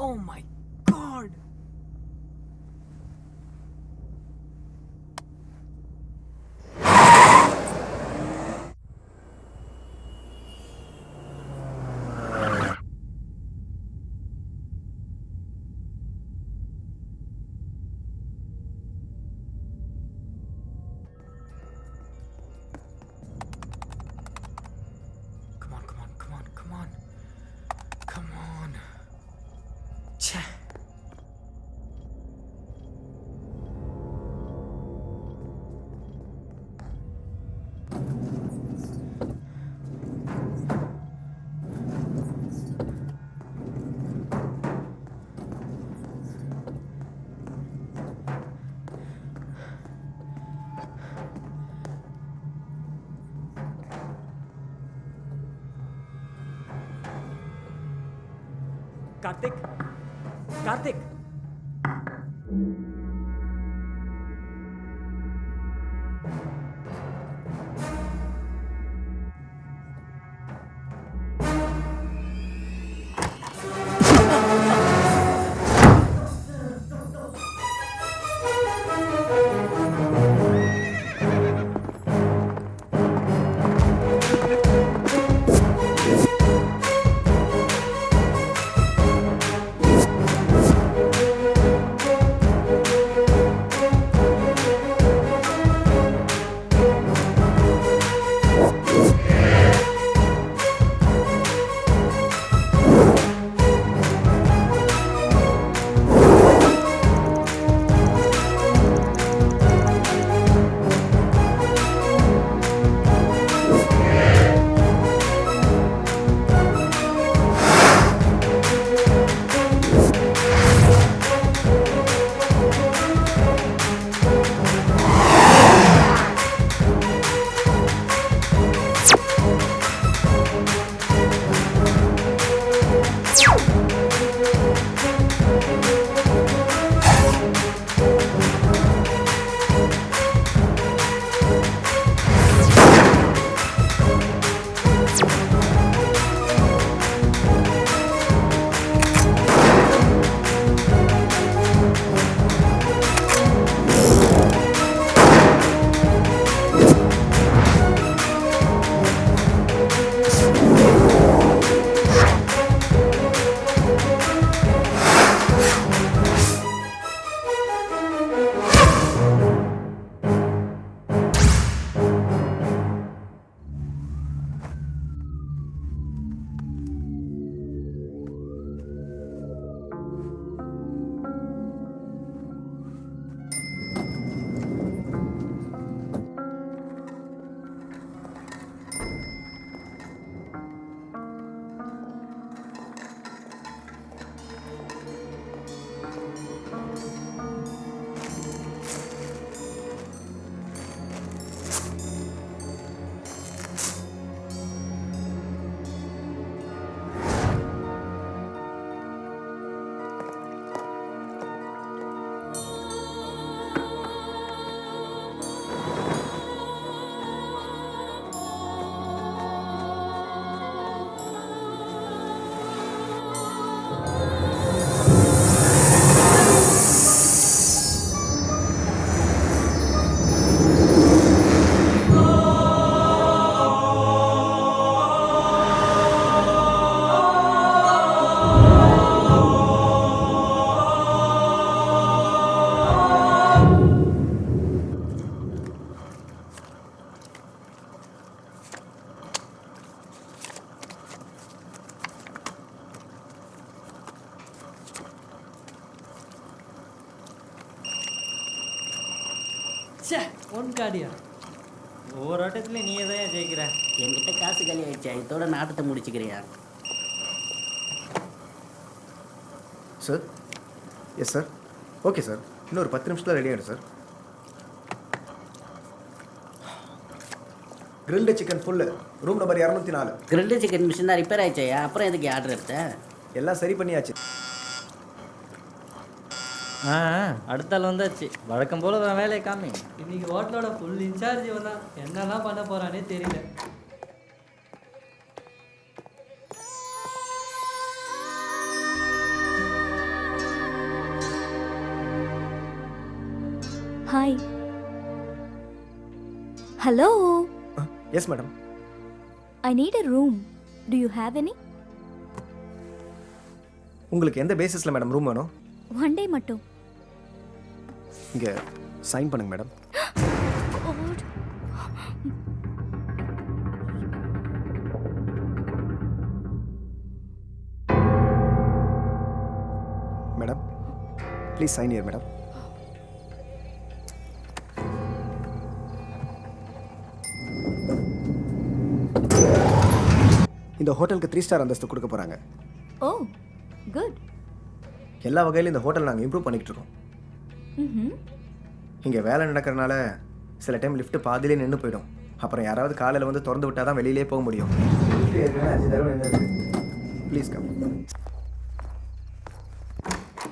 Oh my God! Come on. Come on. Cheh. Karthik? Karthik? ச்சே one காடியா ஒவ்வொரு ஆட்டத்துலையும் நீ தான் ஜெயிக்கிற. என்கிட்ட காசு காலி ஆயிடுச்சா, இதோட நாட்டத்தை முடிச்சுக்கிறியா? Sir, yes sir, okay sir, இன்னொரு 10 நிமிஷத்தில் ரெடி ஆகிடும் சார். Grilled chicken full, room number 204. Grilled chicken machine தான் ரிப்பேர் ஆயிடுச்சா, அப்புறம் எதுக்கு ஆர்டர் எடுத்த? எல்லாம் சரி பண்ணியாச்சு. அடுத்த ஆள் வந்தாச்சு. வழக்கம் போல வேலையை காமி. இன்னைக்கு ஹோட்டலோட ஃபுல் இன்சார்ஜ் வந்தான். என்னெல்லாம் பண்ண போறானே தெரியல. Hi. Hello. Yes madam. I need a room. Do you have any? உங்களுக்கு எந்த பேசிஸில் மேடம் ரூம் வேணும்? One day மட்டும். இங்கே சைன் பண்ணுங்க மேடம். God. Madam please sign here madam. இந்த ஹோட்டலுக்கு 3 ஸ்டார் அந்தஸ்து கொடுக்க போகிறாங்க. Oh good. எல்லா வகையிலும் இந்த ஹோட்டல் நாங்கள் இம்ப்ரூவ் பண்ணிக்கிட்டு இருக்கோம். இங்கே வேலை நடக்கிறனால சில டைம் லிஃப்ட் பாதியிலே நின்று போயிடும். அப்புறம் யாராவது காலையில் வந்து திறந்து விட்டால் தான் வெளியிலே போக முடியும். Please come.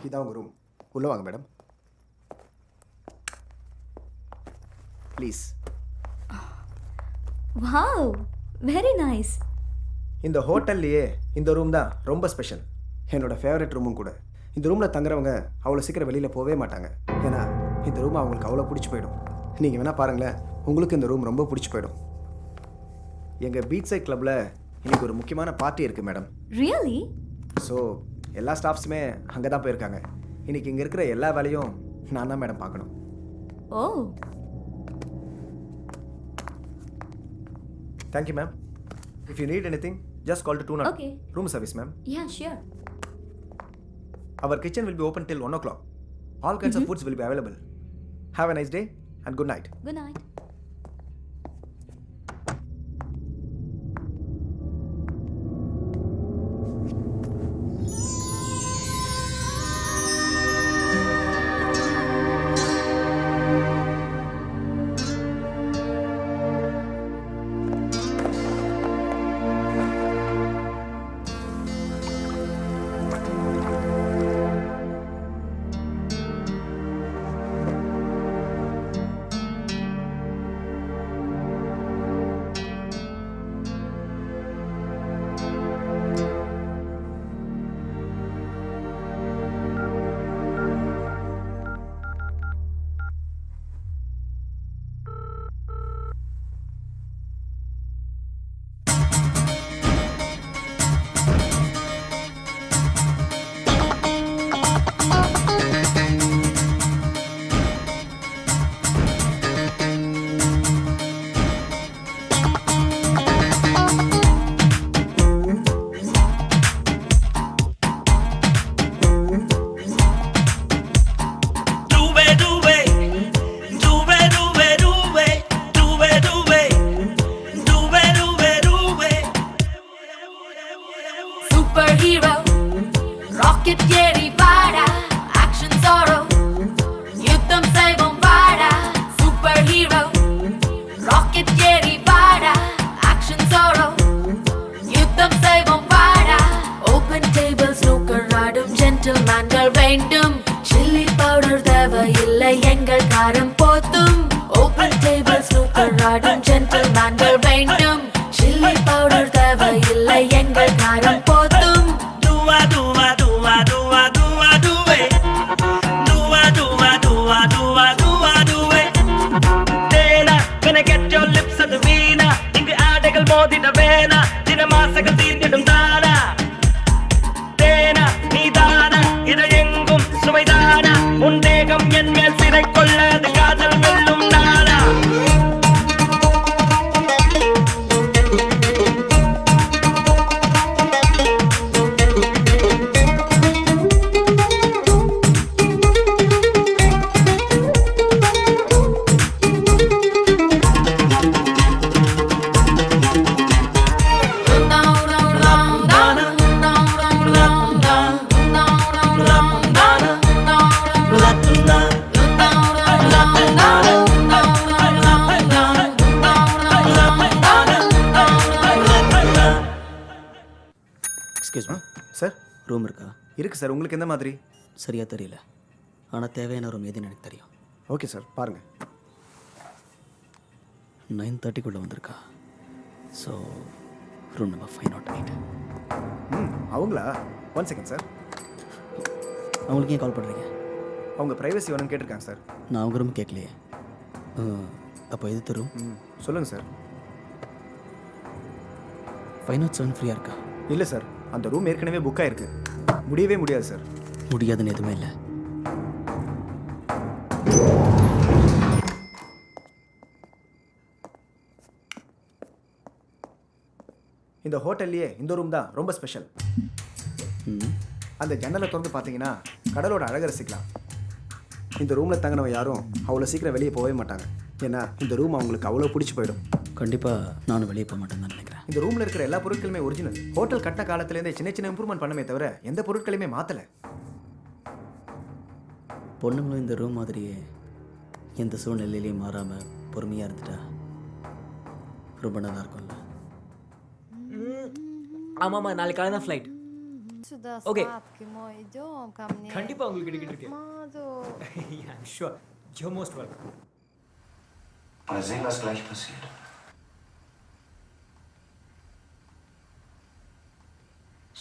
இதான் உங்கள் ரூம். உள்ளே வாங்க madam please. Wow very nice. இந்த ஹோட்டல்லையே இந்த ரூம் தான் ரொம்ப ஸ்பெஷல். என்னோட ஃபேவரட் ரூமும் கூட. இந்த ரூமில் தங்குறவங்க அவ்வளோ சீக்கிரம் வெளியில் போகவே மாட்டாங்க. ஏன்னா இந்த ரூம் அவங்களுக்கு அவ்வளோ பிடிச்சி போயிடும். நீங்கள் வேணால் பாருங்களேன், உங்களுக்கு இந்த ரூம் ரொம்ப பிடிச்சி போயிடும். எங்கள் பீச் சைட் கிளப்பில் இன்னைக்கு ஒரு முக்கியமான பார்ட்டி இருக்குது மேடம். ரியலி? ஸோ எல்லா ஸ்டாஃப்ஸுமே அங்கே தான் போயிருக்காங்க. இன்னைக்கு இங்கே இருக்கிற எல்லா வேலையும் நான் தான் மேடம் பார்க்கணும். Oh thank you ma'am. If you need anything just call to 2 Okay. room service ma'am. yeah sure. Our kitchen will be open till 1 o'clock. All kinds of foods will be available. Have a nice day and good night. Good night. Superhero, rocket ஏறி வாடா, action sorrow, யுத்தம் செய்வோம் வாடா. Superhero, rocket ஏறி வாடா, action sorrow, யுத்தம் செய்வோம் வாடா. Open table snooker ஆடும் gentlemanகள் வேண்டும். Chili powder தேவையில்லை, எங்கள் காரம் போதும். Open table snooker ஆடும் gentlemanகள் வேண்டும். Chili powder தேவையில்லை, எங்கள் காரம் போதும். எக்ஸ்கியூஸ் மீ சார் ரூம் இருக்கா? இருக்குது சார். உங்களுக்கு எந்த மாதிரி? சரியாக தெரியல, ஆனால் தேவையான ரூம் எதுன்னு எனக்கு தெரியும். ஓகே சார், பாருங்கள். 9:30 வந்திருக்கா. So room number 508. அவங்களா? 1 செகண்ட் சார். அவங்களுக்கு ஏன் கால் பண்ணுறீங்க? அவங்க ப்ரைவசி வேணும்னு கேட்டிருக்காங்க சார். நான் அவங்க ரூம் கேட்கலையே. அப்போ எது தரும்? சொல்லுங்கள் சார். 507 ஃப்ரீயாக இருக்கா? இல்லை சார், அந்த ரூம் ஏற்கனவே புக் ஆயிருக்கு. முடியவே முடியாது சார். முடியாதுன்னு எதுவுமே இல்லை. இந்த ஹோட்டல்லையே இந்த ரூம் தான் ரொம்ப ஸ்பெஷல். அந்த ஜன்னலை திறந்து பார்த்தீங்கன்னா கடலோட அழகை ரசிக்கலாம். இந்த ரூமில் தங்கினவங்க யாரும் அவ்வளோ சீக்கிரம் வெளியே போகவே மாட்டாங்க. ஏன்னா இந்த ரூம் அவங்களுக்கு அவ்வளோ பிடிச்சி போயிடும். கண்டிப்பாக நானும் வெளியே போக மாட்டேன்னு தான் நினைக்கிறேன். இந்த ரூமில் இருக்கிற எல்லா பொருட்களுமே ஒரிஜினல். ஹோட்டல் கட்டின காலத்துலேருந்தே சின்ன சின்ன இம்ப்ரூவ்மெண்ட் பண்ணமே தவிர எந்த பொருட்களையுமே மாற்றலை. பொண்ணுங்களும் இந்த ரூம் மாதிரியே எந்த சூழ்நிலையிலையும் மாறாமல் பொறுமையாக இருந்துட்டா ரொம்ப நல்லா இருக்கும்ல. ஆமாம்மா, நாளைக்கு காலை தான் ஃப்ளைட். Сюда Окей. сладкий мой, идем ко мне. கண்டிப்பாக உங்களுக்கு கிடைக்கிட்டு இருக்கு. Маду. I'm sure. You're most welcome. Mal sehen, was gleich passiert.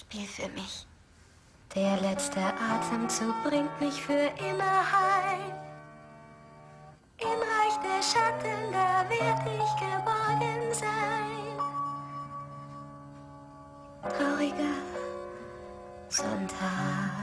Spiel für mich. Der letzte Atemzug bringt mich für immer heim. Im Reich der Schatten, da werd ich geborgen sein. Trauriger Sonntag.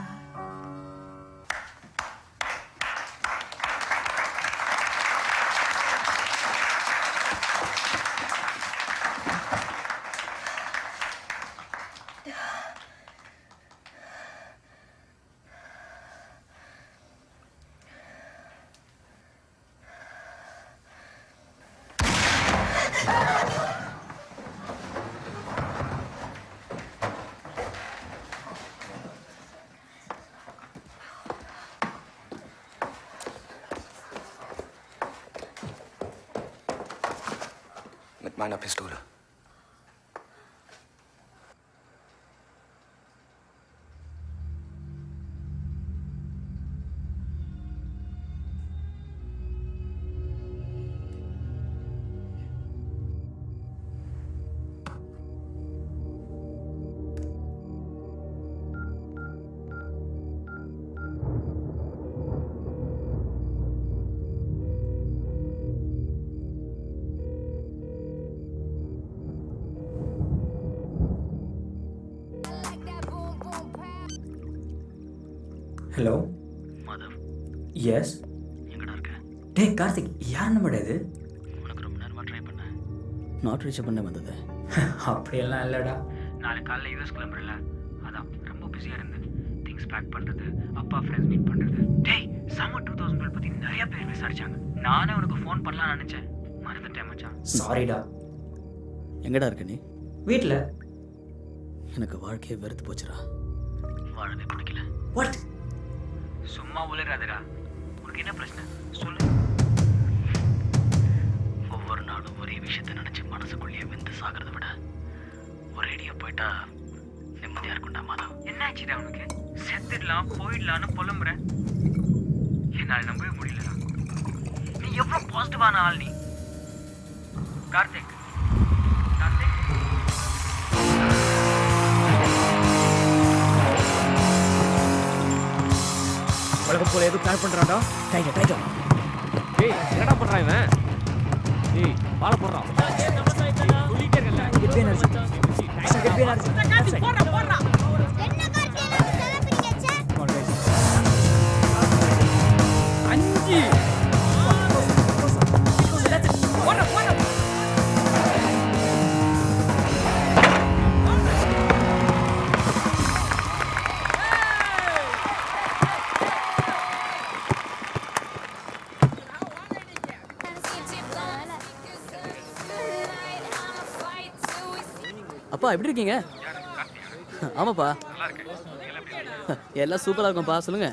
Mit meiner Pistole. Hello Madhav, yes. எங்கடா இருக்க? டேய் கார்த்திக், யார் நம்மடா இது? உனக்கு ரொம்ப நேரமாக try பண்ணேன். Not reach பண்ண வந்தது. அப்படியெல்லாம் இல்லைடா. நாளைக்கு காலையில் யூஎஸ் கிளம்புறல, அதான் ரொம்ப பிஸியாக இருந்தேன். திங்ஸ் பேக் பண்ணுறது, அப்பா ஃப்ரெண்ட்ஸ் மீட் பண்ணுறது. டேய், சம்மர் 2012 பற்றி நிறைய பேர் விசாரிச்சாங்க. நானே உனக்கு ஃபோன் பண்ணலாம்னு நினச்சேன், மறந்துட்டேன் மச்சான். சாரிடா. எங்கடா இருக்க நீ? வீட்டில். எனக்கு வாழ்க்கையை வெறுத்து போச்சுடா. வாழவே பிடிக்கல. வாட்? சும்மா உளறாதடா. உனக்கு என்ன பிரச்சனை சொல்லு. ஒவ்வொரு நாளும் ஒரே விஷயத்தை நினச்சி மனசுக்குள்ளேயே வெந்து சாகிறத விட ஒரேடியாக போயிட்டா நிம்மதியாக இருக்கும்டா மாதவ். என்னாச்சுடா உனக்கு? செத்துடலாம் போயிடலான்னு புலம்புற. என்னால் நம்பவே முடியலடா. நீ எவ்வளோ பாசிட்டிவான ஆள் நீ. கார்த்திக், கார்த்திக், உலகம் போல எதுவும் பிளான் பண்ணுறான்டா. டைட்டா டைட்டா. ஏய் என்னடா பண்றான் இவன்? ஏய் பால போடுறான். சொல்லிட்டே இருக்கல. Get energy. Get energy. போடுறா. என்ன கார்த்தியெல்லாம் செலப்பிங்க ச்சே. அஞ்சு அப்பா எப்படி இருக்கீங்க? ஆமாப்பா, எல்லாம் சூப்பராக இருக்கும்ப்பா. சொல்லுங்க.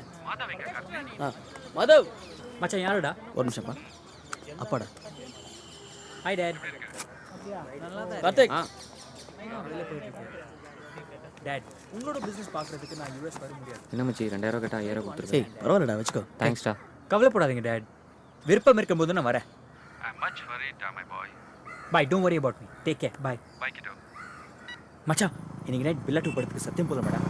மாதவ். மச்சான் யாருடா? ஒரு நிமிஷம்ப்பா. அப்பாடா. Hi dad. கார்த்திக். டேட், உங்களோட பிசினஸ் பார்க்கறதுக்கு நான் யுஎஸ் வர முடியாது. என்ன மச்சி 2000 கேட்டா 1000 கொடுத்துருக்கேன். சரி பரவாயில்லடா, வச்சுக்கோ. தேங்க்ஸ்டா. கவலைப்படாதீங்க டேட். விருப்பம் இருக்கும்போது நான் வரேன். Bye, don't worry about me. Take care. Bye. மச்சான், இன்னைக்கு நைட் பில்லா 2 படத்துக்கு சத்தியம் போல மேடம்.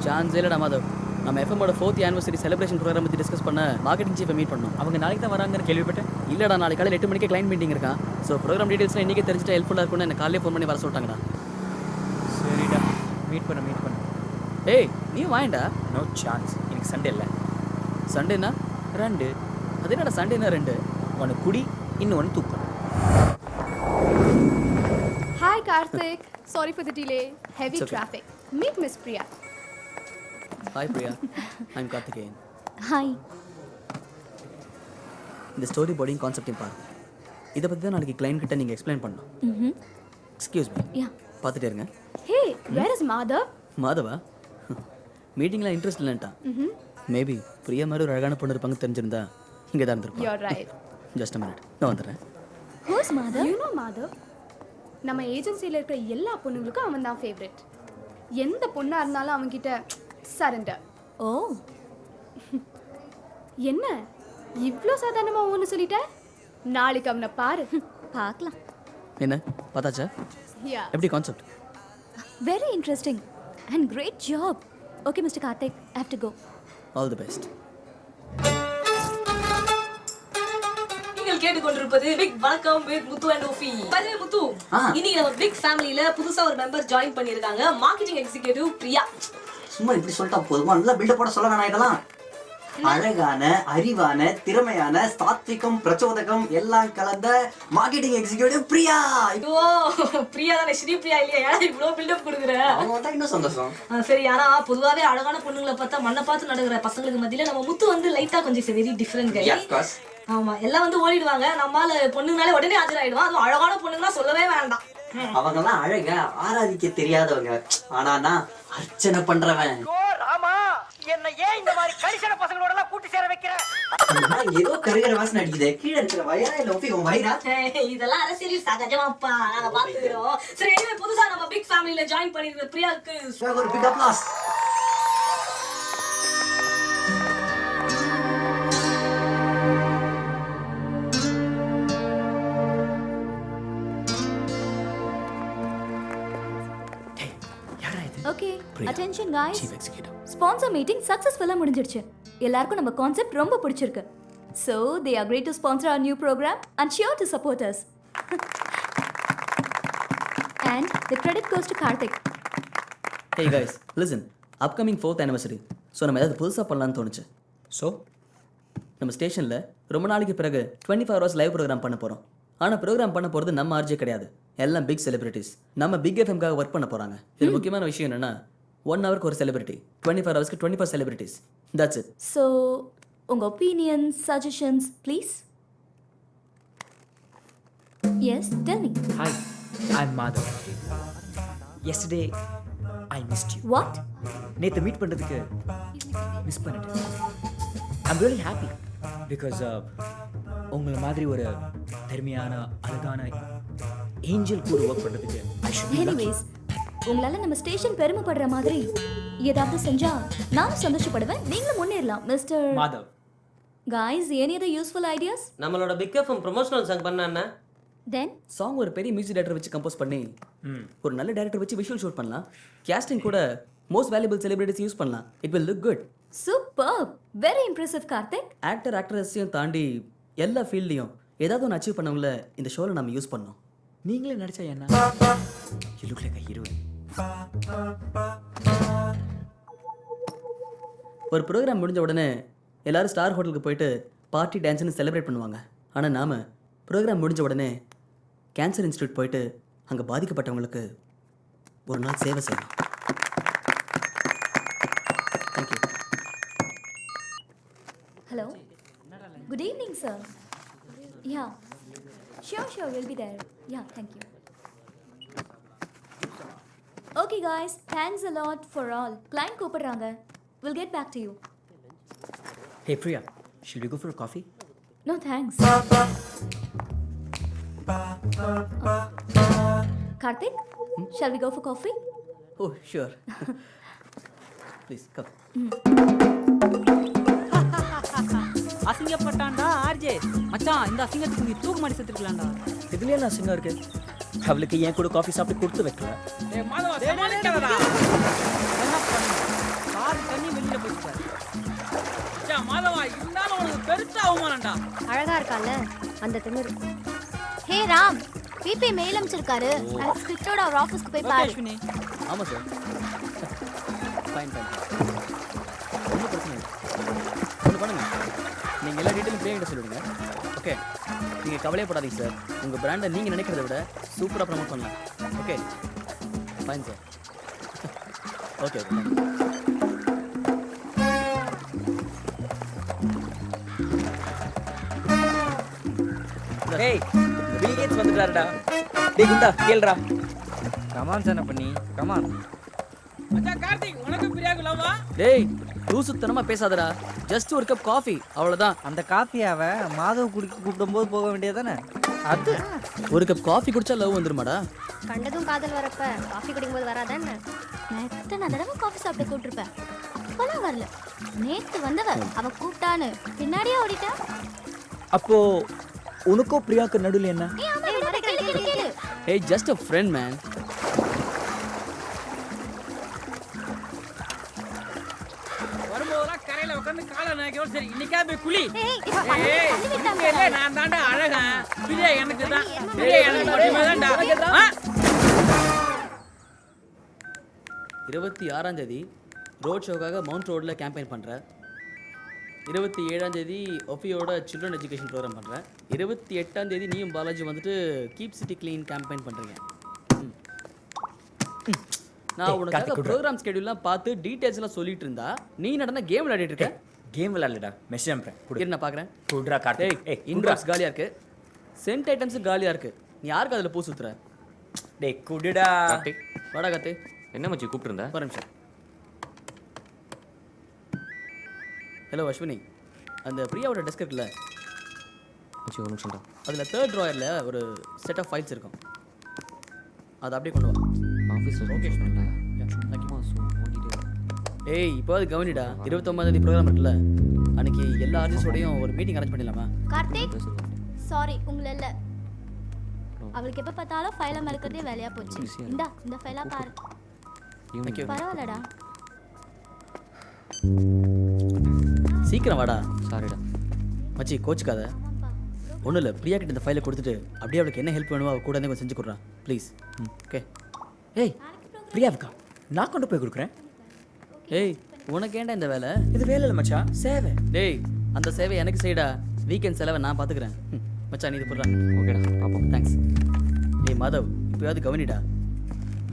சான்ஸே இல்லைடா மாதவ். நம்ம எஃப்எம்மோட 4th anniversary செலிப்ரேஷன் ப்ரோக்ராம் பற்றி டிஸ்கஸ் பண்ண மார்க்கெட்டிங் சீஃபை மீட் பண்ணோம். அவங்க நாளைக்கு தான் வராங்கன்னு கேள்விப்பட்டேன். இல்லைடா, நாளைக்கு காலையில் 8 மணிக்கு கிளைண்ட் மீட்டிங் இருக்கான். ஸோ ப்ரோக்ராம் டீடைல்ஸ்லாம் இன்றைக்கே தெரிஞ்சுட்டா ஹெல்ப்ஃபுல்லாக இருக்கும்னு எனக்கு காலையில் ஃபோன் பண்ணி வர சொல்லிட்டாங்கடா. சரிடா, மீட் பண்ண ஏய், நீ வாயண்டா. No chance. எனக்கு சண்டே இல்லை. சண்டேனா 2. அது என்னடா சண்டேனா 2? ஒன்று குடி, இன்னொன்று தூக்கம். Hi Karthik. Sorry for the delay. Heavy It's okay. traffic. Meet Miss Priya. Hi Priya, I'm Karthikeyan. Hi. இந்த ஸ்டோரி போர்டிங் கான்செப்டையும் பாருங்க. இதை பற்றி தான் நாளைக்கு கிளைண்ட் கிட்ட நீங்கள் எக்ஸ்பிளைன் பண்ணணும். Excuse me. யா. பார்த்துட்டே இருங்க. Hey, where is Madhav? மாதவா மீட்டிங்கில் இன்ட்ரெஸ்ட் இல்லைன்ட்டான். மேபி பிரியா மாதிரி ஒரு அழகான பொண்ணு இருப்பாங்க தெரிஞ்சிருந்தா இங்கே தான் இருந்திருப்பா. You're right. Just a minute, நான் வந்துடுறேன். Who's Madhav? You know Madhav? நம்ம ஏஜென்சியில் இருக்கிற எல்லா பொண்ணுங்களுக்கும் அவன் தான் ஃபேவரட். எந்த பொண்ணாக இருந்தாலும் அவன்கிட்ட சரண்டர். ஓ, என்ன இவ்வளோ சாதாரணமாக ஒன்று சொல்லிட்ட? நாளைக்கு அவனை பாரு. பார்க்கலாம். என்ன பார்த்தாச்சா? யா. எப்படி concept? Very interesting and great job. Okay mister Karthik, I have to go. All the best. நீங்கள் கேட்டுக்கொண்டிருப்பது பிக் வணக்கம் with Muthu and Ofi. By the way Muthu, இன்னைக்கு நம்ம பிக் ஃபேமிலில புதுசா ஒரு மெம்பர் ஜாயின் பண்ணிருக்காங்க. Marketing executive Priya. சும்மா இப்படி சொல்லிட்டா போதுமா? நல்லா பில்டப் போட சொல்ல வேணாம். இதெல்லாம் அழகான, அறிவான, திறமையான, சாத்விகம், பிரச்சோதகம் எல்லாம் கலந்த மார்க்கெட்டிங் எக்ஸிகியூட்டிவ் பிரியா. ஓ, பிரியா தானே, ஸ்ரீ பிரியா இல்லையா? ஏன்னா இவ்வளோ பில்டப் கொடுக்குற. அவங்க வந்தா இன்னும் சந்தோஷம். சரி, ஆனா பொதுவாவே அழகான பொண்ணுங்களை பார்த்தா மண்ணை பார்த்து நடக்கிற பசங்களுக்கு மத்தியில நம்ம முத்து வந்து லைட்டா கொஞ்சம் வெரி டிஃபரெண்ட் கை. ஆமா, எல்லாம் வந்து ஓடிடுவாங்க. நம்மால பொண்ணுங்கனாலே உடனே ஆஜராயிடுவான். அதுவும் அழகான பொண்ணுங்கன்னா சொல்லவே வேண்டாம். அவங்க எல்லாம் அழகா ஆராதிக்க தெரியாதவங்க. ஆனா நான் அர்ச்சனை பண்றவன். ராமா, என்ன ஏன் இந்த மாதிரி கரிசன பசங்களோட எல்லாம் கூட்டி சேர வைக்கிற? ஏதோ கருகிற வாசனை அடிக்குது. கீழே இருக்கிற வயரா இல்ல ஒப்பி உன் வயிறா? இதெல்லாம் அரசியல் சகஜமாப்பா, நாங்க பாத்துக்கிறோம். சரி, anyway, புதுசா நம்ம பிக் ஃபேமிலில ஜாயின் பண்ணிருக்கிற பிரியாக்கு ஒரு big applause. Okay, attention guys. Chief executive. Sponsor meeting சக்சஸ்ஃபுல்லா முடிஞ்சிருச்சு. எல்லாருக்கும் நம்ம கான்செப்ட் ரொம்ப பிடிச்சிருக்கு. So they agreed to sponsor our new program and sure to support us. And the credit goes to Karthik. Hey guys, listen. Upcoming 4th anniversary. So நம்ம ஏதாவது புதுசாக பண்ணலான்னு தோணுச்சு. ஸோ நம்ம ஸ்டேஷனில் ரொம்ப நாளைக்கு பிறகு 24 hours லைவ் ப்ரோக்ராம் பண்ண போகிறோம். ஆனால் ப்ரோக்ராம் பண்ண போகிறது நம்ம ஆர்ஜே கிடையாது, எல்லாம் பிக் செலிபிரிட்டிஸ். நம்ம பிக் எஃப்எம்காக ஒர்க் பண்ண போகிறாங்க. இது முக்கியமான விஷயம் என்னென்னா 1 hourக்கு ஒரு celebrity, 24 hours 24 celebrities. That's it. So உங்க opinions, suggestions, please. Yes, tell me. Hi, I'm Madhav. Yesterday, I missed you. What? நேற்று மீட் பண்ணுறதுக்கு மிஸ் பண்ணிட்டேன். I'm really happy because உங்களை மாதிரி ஒரு பெருமையான அழகான ஏஞ்சல் கூட ஒர்க் பண்ணுறதுக்கு I should be lucky. Anyways, உங்களால நம்ம ஸ்டேஷன் பெருமைப்படுற மாதிரி ஏதாவது செஞ்சா நானும் சந்தோஷப்படுவேன், நீங்களும் முன்னேறலாம். Mister Madhav. Guys, any other useful ideas? நம்மளோட பிக் எஃப்எம் ப்ரொமோஷனல் சாங் பண்ணா Then சாங் ஒரு பெரிய மியூசிக் டைரக்டர் வச்சு கம்போஸ் பண்ணி ஒரு நல்ல டைரக்டர் வச்சு விஷுவல் ஷூட் பண்ணலாம். கேஸ்டிங் கூட மோஸ்ட் வேல்யூபிள் செலிபிரிட்டிஸ் யூஸ் பண்ணலாம். It will look good. superb, very impressive Karthik. Actor ஆக்ட்ரஸையும் தாண்டி எல்லா ஃபீல்ட்லையும் ஏதாவது ஒன்று அச்சீவ் பண்ணவங்கள இந்த ஷோவில் நம்ம யூஸ் பண்ணோம். நீங்களே நடிச்சா என்ன? You look like a heroine. ஒரு ப்ரோக்ராம் முடிஞ்ச உடனே எல்லாரும் ஸ்டார் ஹோட்டலுக்கு போயிட்டு பார்ட்டி டான்ஸ்னு செலிப்ரேட் பண்ணுவாங்க. ஆனால் நாம் ப்ரோக்ராம் முடிஞ்ச உடனே கேன்சர் இன்ஸ்டியூட் போயிட்டு அங்கே பாதிக்கப்பட்டவங்களுக்கு ஒரு நாள் சேவை செய்யணும். Thank you. Hello. Good evening, sir. Yeah. Sure, we'll be there. Yeah, thank you. Okay, guys, thanks a lot for all. Client கூப்பிடுறாங்க. We'll get back to you. Hey Priya, should we go for a coffee? No, thanks. Karthik, shall we go for coffee? Oh, sure. Please, come. அசிங்கப்பட்டான்டா RJ. மச்சான், இந்த அசிங்கத்துக்கு நீ தூக்கு மாடி செத்துக்கலாம்டா. இதுலயே நான் அசிங்கம் இருக்கு. அவளுக்கு ஏன் கூட காஃபி சாப்பிட்டு கொடுத்து வைக்கல. டேய் மாதவா, சமாளிக்காதடா. என்ன பண்ணு? கார் தண்ணி வெளியில போயிடுச்சு. இருக்கான்ல அந்த திமிரு. Hey Ram, BP mail அனுப்பிச்சிருக்காரு. நாளைக்கு ஸ்கிரிப்டோட அவர் ஆஃபீஸ்க்கு போய் பாரு. ஆமாம் சார். ஃபைன் ஃபைன், ஒன்றும் பிரச்சனை இல்லை. ஒன்று பண்ணுங்க, நீங்கள் எல்லா டீட்டெயிலும் பிளேயிட்ட சொல்லிவிடுங்க. ஓகே, நீங்கள் கவலையப்படாதீங்க சார். உங்கள் பிராண்டை நீங்கள் நினைக்கிறத விட சூப்பராக ப்ரமோட் பண்ணலாம். Okay fine sir. Okay okay. டேய் பில் கேட்ஸ் வந்துட்டாருடா. டேய் குண்டா கேளுடா. கமான் சார் பண்ணி கமான். மச்சான் கார்த்திக் உனக்கு பிரியாக்கு லவ்வா? டேய் லூசுத்தனமா பேசாதடா. ஜஸ்ட் ஒரு கப் காஃபி அவ்வளவுதான். அந்த காஃபியாவை மாதவ் குடிக்க கூப்பிடும்போது போக வேண்டியதானே? அது ஒரு கப் காஃபி குடிச்சா லவ் வந்துருமாடா? கண்டதும் காதல் வரப்ப காஃபி குடிக்கும்போது வராதானே? நான் எத்தனை தடவை காஃபி சாப்பிட கூப்பிட்டுருப்பேன், அப்பெல்லாம் வரல. நேத்து வந்தவ அவ கூப்பிட்டான்னு பின்னாடியே ஓடிட்டா. அப்போ உனக்கும் பிரியாக்கு நடுவில் என்ன? Hey, just a friend, man. வரும்போதெல்லாம் கரையில உட்காந்து காலை நாய்க்கோட சரி இன்னைக்கா போய் குளி. இல்ல நான் தாண்டா அழகா. பிரியா எனக்கு தான். பிரியா எனக்கு மட்டுமே தான்டா. 26ஆம் தேதி ரோட் ஷோக்காக மவுண்ட் ரோட்ல கேம்பெயின் பண்றேன். 27ஆம் தேதி ஒஃபியோட சில்ட்ரன் எஜுகேஷன் ப்ரோக்ராம் பண்ணுறேன். 28ஆம் தேதி நீயும் பாலாஜி வந்துட்டு கீப் சிட்டி க்ளீன் கேம்பெயின் பண்ணுறீங்க. நான் உனக்காக ப்ரோக்ராம் ஸ்கெடியூல்லாம் பார்த்து டீட்டெயில்ஸ்லாம் சொல்லிட்டு இருந்தா நீ நடந்த கேம் விளையாடிட்டு இருக்க. கேம் விளையாடலடா, மெசேஜ் அனுப்புறேன். இரு நான் பார்க்குறேன். குட்ரா கார்த்திக். ஏய் இன்பாக்ஸ் காலியாக இருக்கு, சென்ட் ஐட்டம்ஸும் காலியாக இருக்கு. நீ யாருக்கு அதில் பூ சுற்றுற? டேய் குடுடா. கார்த்திக் வாடா கார்த்தி. என்ன மச்சி கூப்பிட்டுருந்த? ஒரு நிமிஷம். ஹலோ அஸ்வினி, அந்த பிரியாவோட டெஸ்க் இருக்குல்ல மச்சி ஒரு நிமிஷம்டா. அதில் 3rd ட்ராயரில் ஒரு செட் ஆஃப் ஃபைல்ஸ் இருக்கும், அதை அப்படியே கொண்டு வா. ஆஃபீஸில் ஓகே சொன்னல. ஏய் இப்போ அது கவனிடா. 29ஆம் தேதி ப்ரோக்ராம் இருக்குல்ல, அன்னைக்கு எல்லா ஆர்டிஸ்டோடையும் ஒரு மீட்டிங் அரேஞ்ச் பண்ணிடலாமா? கார்த்திக் சாரி உங்களை இல்லை, அவளுக்கு எப்போ பார்த்தாலும் ஃபைலை மறக்கிறதே வேலையாக போச்சு. இந்த ஃபைலாக பாரு. தேங்க்யூ. பரவாயில்லடா. சீக்கிரம் வாடா. சாரிடா மச்சி கோச்சுக்காத. ஒன்றும் இல்லை, பிரியா கிட்ட இந்த ஃபைலை கொடுத்துட்டு அப்படியே அவளுக்கு என்ன ஹெல்ப் வேணுமோ அவள் கூட கொஞ்சம் செஞ்சு கொடுறான் ப்ளீஸ். ஓகே. ஏய் பிரியாவுக்கா நான் கொண்டு போய் கொடுக்குறேன். ஏய் உனக்கு ஏன்டா இந்த வேலை? இது வேலை இல்லை மச்சான், சேவை. டேய் அந்த சேவை எனக்கு செய்டா. வீக்கெண்ட் செலவை நான் பார்த்துக்கிறேன். மச்சான் நீ இது போடுறான். ஓகேடா பார்ப்போம். தேங்க்ஸ். ஏய் மாதவ் இப்போயாவது கவனிடா.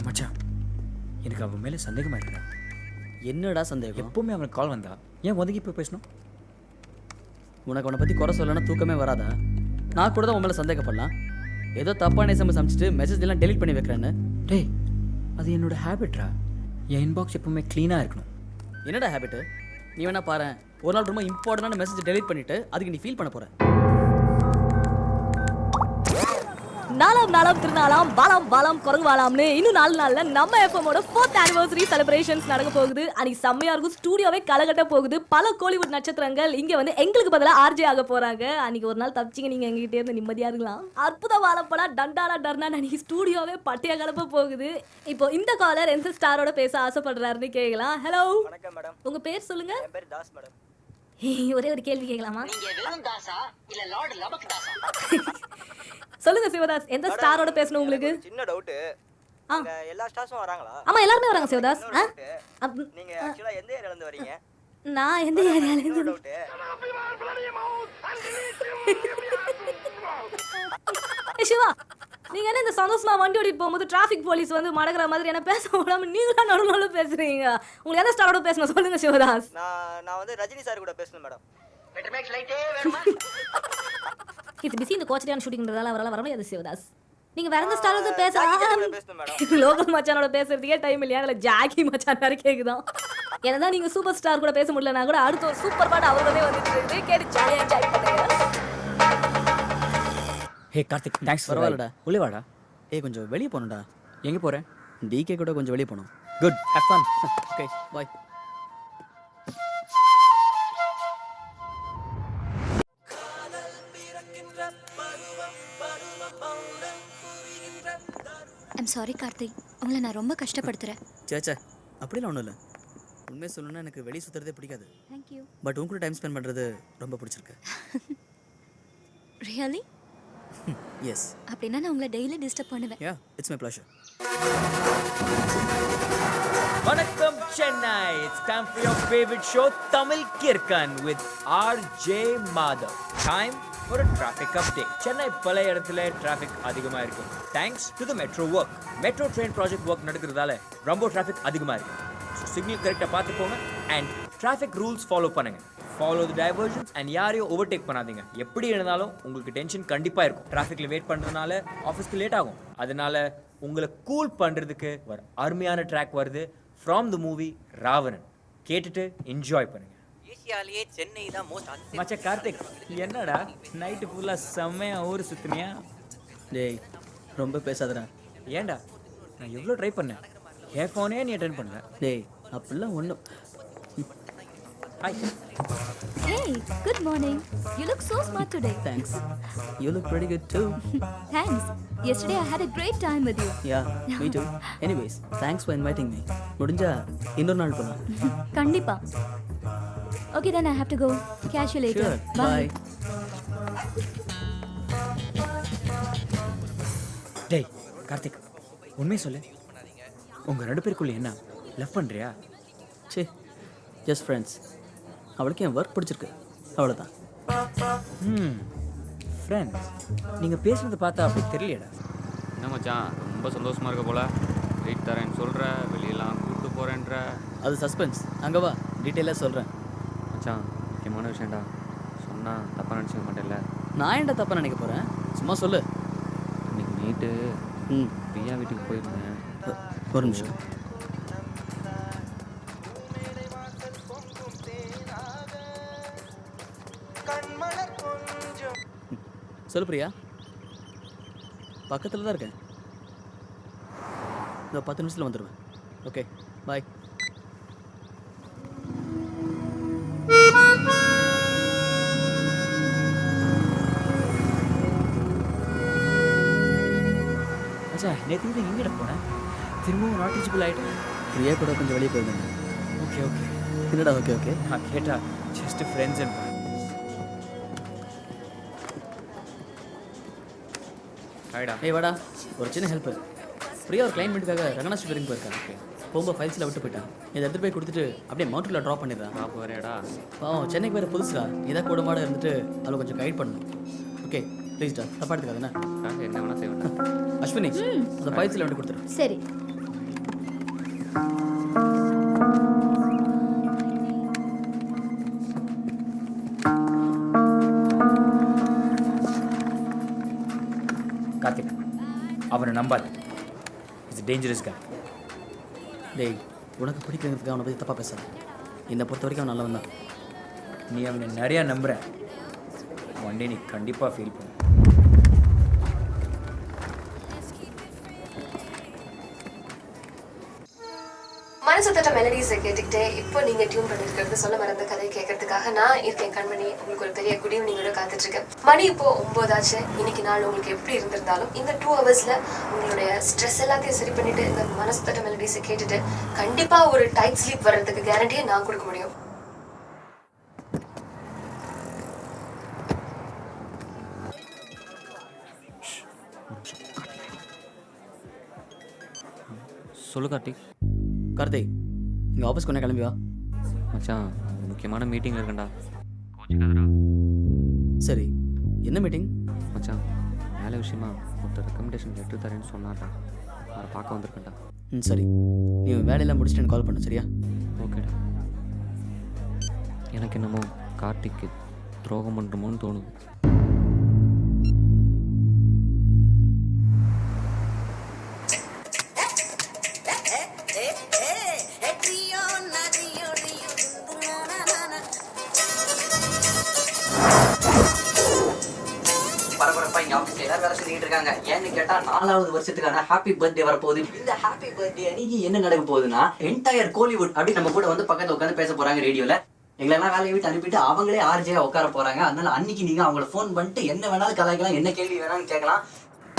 மச்சான் எனக்கு அவன் மேலே சந்தேகமாக இருக்குடா. என்னடா சந்தேகம்? எப்பவுமே அவனுக்கு கால் வந்தா ஏன் ஒதுங்கி போய் பேசணும்? உனக்கு அவனை பற்றி குறை சொல்லனா தூக்கமே வராதா? நான் கூட தான் உன் மேலே சந்தேகப்படலாம். ஏதோ தப்பான எஸ்எம்எஸ் அனுப்பிச்சிட்டு மெசேஜ் எல்லாம் டெலிட் பண்ணி வைக்கிறேன்னு. டேய் அது என்னோட ஹேபிட்ரா. என் இன்பாக்ஸ் எப்பவுமே க்ளீனாக இருக்கணும். என்னடா ஹேபிட்டு? நீ வேணா பாரு, ஒரு நாள் ரொம்ப இம்பார்ட்டண்டான மெசேஜ் டெலிட் பண்ணிட்டு அதுக்கு நீ ஃபீல் பண்ண போற. நாலாம் நாளாம் திருநாளாம் வாலாம் வாலாம் குரங்கு வாலாம்னு இன்னும் 4 நாள்ல நம்ம எஃப்எம்மோட 4th anniversary செலிப்ரேஷன்ஸ் நடக்க போகுது. அன்னைக்கு செம்மையா இருக்கும், ஸ்டூடியோவே கலகட்ட போகுது. பல கோலிவுட் நட்சத்திரங்கள் இங்க வந்து எங்களுக்கு பதிலாக ஆர்ஜே ஆக போறாங்க. அன்னைக்கு ஒரு நாள் தப்பிச்சிங்க நீங்க எங்ககிட்ட இருந்து நிம்மதியா இருக்கலாம். அற்புத வாழப்படா டண்டாலா டர்னா அன்னைக்கு ஸ்டூடியோவே பட்டையா கலப்ப போகுது. இப்போ இந்த காலர் எந்த ஸ்டாரோட பேச ஆசைப்படுறாருன்னு கேட்கலாம். ஹலோ வணக்கம் மேடம். உங்க பேர் சொல்லுங்க. என் பேர் தாஸ் மேடம். ஒரே ஒரு கேள்வி கேட்கலாமா? நீங்க வெறும் தாசா இல்ல லார்ட் லபக் தாசா? சொல்லுங்க சிவதாஸ், எந்த ஸ்டாரோட பேசணும் உங்களுக்கு? சின்ன டவுட். அங்க எல்லா ஸ்டார்ஸும் வராங்களா? ஆமா எல்லாரும் வராங்க சிவதாஸ். நீங்க एक्चुअली எந்த ஏரியால இருந்து வரீங்க? நான் எந்த ஏரியால இருந்து? டவுட். சிவா நீங்க என்ன இந்த சந்தோஷமா வண்டி ஓட்டிட்டு போகும்போது டிராஃபிக் போலீஸ் வந்து மடக்குற மாதிரி என்ன பேச விடாம நீங்களா நடுவுல பேசுறீங்க? உங்களுக்கு எந்த ஸ்டாரோட பேசணும் சொல்லுங்க சிவதாஸ். நான் வந்து ரஜினி சார் கூட பேசணும் மேடம். பெட்டர்மேக்ஸ் லைட்டே வேணுமா? இது பிஸி இந்த கோச்சரியான ஷூட்டிங்ன்றதால அவரால வர முடியாது சிவதாஸ். நீங்க வேற எந்த ஸ்டாரோட பேசணும் மேடம்? லோக்கல் மச்சானோட பேசுறதுக்கே டைம் இல்லையா? அதுல ஜாக்கி மச்சான் வேற கேக்குதான். என்னதான் நீங்க சூப்பர் ஸ்டார் கூட பேச முடியலனா கூட அடுத்த ஒரு சூப்பர் பாட் அவரோடவே வந்துட்டு இருக்கு. கேட்டு ஜாலியா என்ஜாய் பண்ணுங்க. ஹே கார்த்திக் தேங்க்ஸ். பரவாயில்லடா. உள்ளே வாடா. ஏய் கொஞ்சம் வெளியே போகணும்டா. எங்கே போகிறேன்? டிகே கூட கொஞ்சம் வெளியே போகணும். Good have fun. Okay bye. I'm sorry Karthik, உங்களை நான் ரொம்ப கஷ்டப்படுத்துகிறேன். சேச்சே அப்படிலாம் ஒன்றும் இல்லை. உண்மையை சொல்லணும்னா எனக்கு வெளியே சுற்றுறதே பிடிக்காது. தேங்க்யூ. பட் உங்க கூட டைம் ஸ்பெண்ட் பண்ணுறது ரொம்ப பிடிச்சிருக்கு. ரியலி? எஸ். அப்படின்னா நான் உங்களை டெய்லி டிஸ்டர்ப் பண்ணுவேன். யா, இட்ஸ் மை ப்ளஷர். வணக்கம் Chennai. It's time for your favorite show Tamil Kirkan with RJ Madhav. Time for a traffic update. Chennai பல இடத்துல டிராஃபிக் அதிகமா இருக்கு. Thanks to the metro work. Metro train project work நடக்கிறதால ரொம்ப traffic அதிகமா இருக்கு. So signal கரெக்ட்டா பார்த்து போங்க and traffic rules follow பண்ணுங்க. Follow the diversions and யாரையும் ஓவர்டேக் பண்ணாதீங்க. எப்படி இருந்தாலும் உங்களுக்கு டென்ஷன் கண்டிப்பா இருக்கும். டிராஃபிக்ல வெயிட் பண்றதுனால ஆஃபீஸ்க்கு லேட் ஆகும். அதனால உங்களை கூல் பண்றதுக்கு ஒரு அருமையான ட்ராக் வருது from the movie ராவணன். கேட்டுட்டு என்ஜாய் பண்ணுங்க. ஏசியாலேயே சென்னை தான் மோஸ்ட் மச்ச கார்த்திக், என்னடா நைட்டு ஃபுல்லா செம்மையா ஊர் சுத்தினியா? டேய் ரொம்ப பேசாதடா. ஏன்டா நான் எவ்வளோ ட்ரை பண்ணேன், என் ஃபோனே நீ அட்டென்ட் பண்ணல. டேய் அப்படிலாம் ஒன்றும். Hi. Hey, good morning. You look so smart today. Thanks. You look pretty good too. Thanks. Yesterday I had a great time with you. Yeah, me too. Anyways, thanks for inviting me. முடிஞ்சா இன்னொரு நாள் போலாம். கண்டிப்பா. Okay, then I have to go. Catch you later. Sure. Bye. டேய் கார்த்திக், உண்மையை சொல்லு, உங்க ரெண்டு பேருக்குள்ள என்ன லவ் பண்றியா? சே, ஜஸ்ட் ஃப்ரெண்ட்ஸ். அவளுக்கு என் ஒர்க் பிடிச்சிருக்கு, அவ்வளோதான். ஃப்ரெண்ட்ஸ், நீங்கள் பேசுனதை பார்த்தா அப்படி தெரியலையடா. என்ன மச்சான் ரொம்ப சந்தோஷமா இருக்க போல, ட்ரீட் தரேன்னு சொல்கிற, வெளியெல்லாம் கூப்பிட்டு போகிறேன்ற. அது சஸ்பென்ஸ், அங்கே வா டீட்டெயிலாக சொல்கிறேன். மச்சான் முக்கியமான விஷயம்டா, சொன்னால் தப்பாக நினச்சிக்க மாட்டேன்ல? நான் ஏன்டா தப்பாக நினைக்க போகிறேன், சும்மா சொல்லு. இன்னைக்கு நைட்டு பிரியா வீட்டுக்கு போயிருந்தேன். ஒரு நிமிஷம். சொல்லு பிரியா. பக்கத்தில் தான் இருக்கேன். இந்த 10 நிமிஷத்தில் வந்துடுவேன். Okay bye. அச்சா, நேற்று இது எங்கேட போனேன், திரும்பவும் நாட் ரீச்சபிள் ஆகிட்டேன். பிரியா கூட கொஞ்சம் வெளியே போயிருந்தேன். Okay okay. என்னடா ஓகே ஓகே? நான் கேட்டா ஜஸ்ட் ஃப்ரெண்ட்ஸ் அண்ட் ஹாய்டா. ஏய் வாடா, ஒரு சின்ன ஹெல்ப்பு. பிரியா ஒரு கிளைண்ட்டுக்காக ரங்கநாத் ஸ்டூடியோக்கு போயிருக்காங்க. ஓகே, போகும்போது ஃபைல்ஸில் விட்டு போயிட்டான். இதை எடுத்துகிட்டு போய் கொடுத்துட்டு அப்படியே மவுண்ட்டில் ட்ராப் பண்ணிடுறான். பாப்பு வேறேடா. பாவம், சென்னைக்கு வேறு புதுசுடா. இதாக கூட மாட இருந்துட்டு அவளை கொஞ்சம் கைட் பண்ணணும். ஓகே ப்ளீஸ்டா, தப்பா எடுத்துக்காதுண்ணா. என்ன வேணா செய்வேன். அஸ்வினி, அந்த ஃபைல்ஸில் விட்டு கொடுத்துரு. சரி. கார்த்திக், அவனை நம்பாது. இட்ஸ் டேஞ்சரஸ் கை. டேய், உனக்கு பிடிக்கிறதுக்கு அவனை பற்றி தப்பாக பேசாத. என்னை பொறுத்த வரைக்கும் அவன் நல்லவன் தான். நீ அவனை நிறையா நம்புற, ஒன் டே நீ கண்டிப்பாக ஃபீல் பண்ண. மனசுத்தட்ட மெலடிஸை கேட்டுக்கிட்டே இப்போ நீங்க டியூன் பண்ணிருக்கிறது சொல்ல மறந்த கதை கேட்கறதுக்காக நான் இருக்கேன் கண்மணி. உங்களுக்கு ஒரு பெரிய குட் ஈவினிங்கோட காத்துட்டு இருக்கேன். மணி இப்போ 9 ஆச்சு. இன்னைக்கு நாள் உங்களுக்கு எப்படி இருந்திருந்தாலும் இந்த 2 ஹவர்ஸ்ல உங்களுடைய ஸ்ட்ரெஸ் எல்லாத்தையும் சரி பண்ணிட்டு இந்த மனசுத்தட்ட மெலடிஸை கேட்டுட்டு கண்டிப்பா ஒரு டைட் ஸ்லீப் வர்றதுக்கு கேரண்டியை நான் கொடுக்க முடியும். சொல்லு கார்த்திக். கார்த்திக், இங்கே ஆஃபீஸ்க்கு ஒன்றே கிளம்பி வா. மச்சான் முக்கியமான மீட்டிங்கில் இருக்கேன்டா, கோச்சிக்காதடா. சரி, என்ன மீட்டிங்? மச்சான் வேலை விஷயமா ஒருத்தர் ரெக்கமெண்டேஷன் லெட்டர் தரேன்னு சொன்னார்டா, அவரை பார்க்க வந்திருக்கேன்டா. சரி, நீ வேலையெல்லாம் முடிச்சுட்டு எனக்கு கால் பண்ணு, சரியா? ஓகேடா. எனக்கு என்னமோ கார்த்திக்கு துரோகம் பண்ணுறோமோன்னு தோணுது. பரபரப்பா இங்க ஆஃபீஸ்ல எல்லாரும் வேலை செஞ்சுட்டு இருக்காங்க. ஏன்னு கேட்டா 4வது வருஷத்துக்கான ஹாப்பி பர்த்டே வரப்போகுது. இந்த ஹாப்பி பர்த்டே அன்னைக்கு என்ன நடக்க போகுதுன்னா, என்டையர் கோலிவுட் அப்படி நம்ம கூட வந்து பக்கத்துல உட்காந்து பேச போறாங்க ரேடியோல. எங்களெல்லாம் வேலையை விட்டு அனுப்பிட்டு அவங்களே ஆர்ஜே உட்கார போறாங்க. அதனால அன்னைக்கு நீங்க அவங்கள ஃபோன் பண்ணிட்டு என்ன வேணாலும் கலாய்க்கலாம், என்ன கேள்வி வேணாலும் கேட்கலாம்.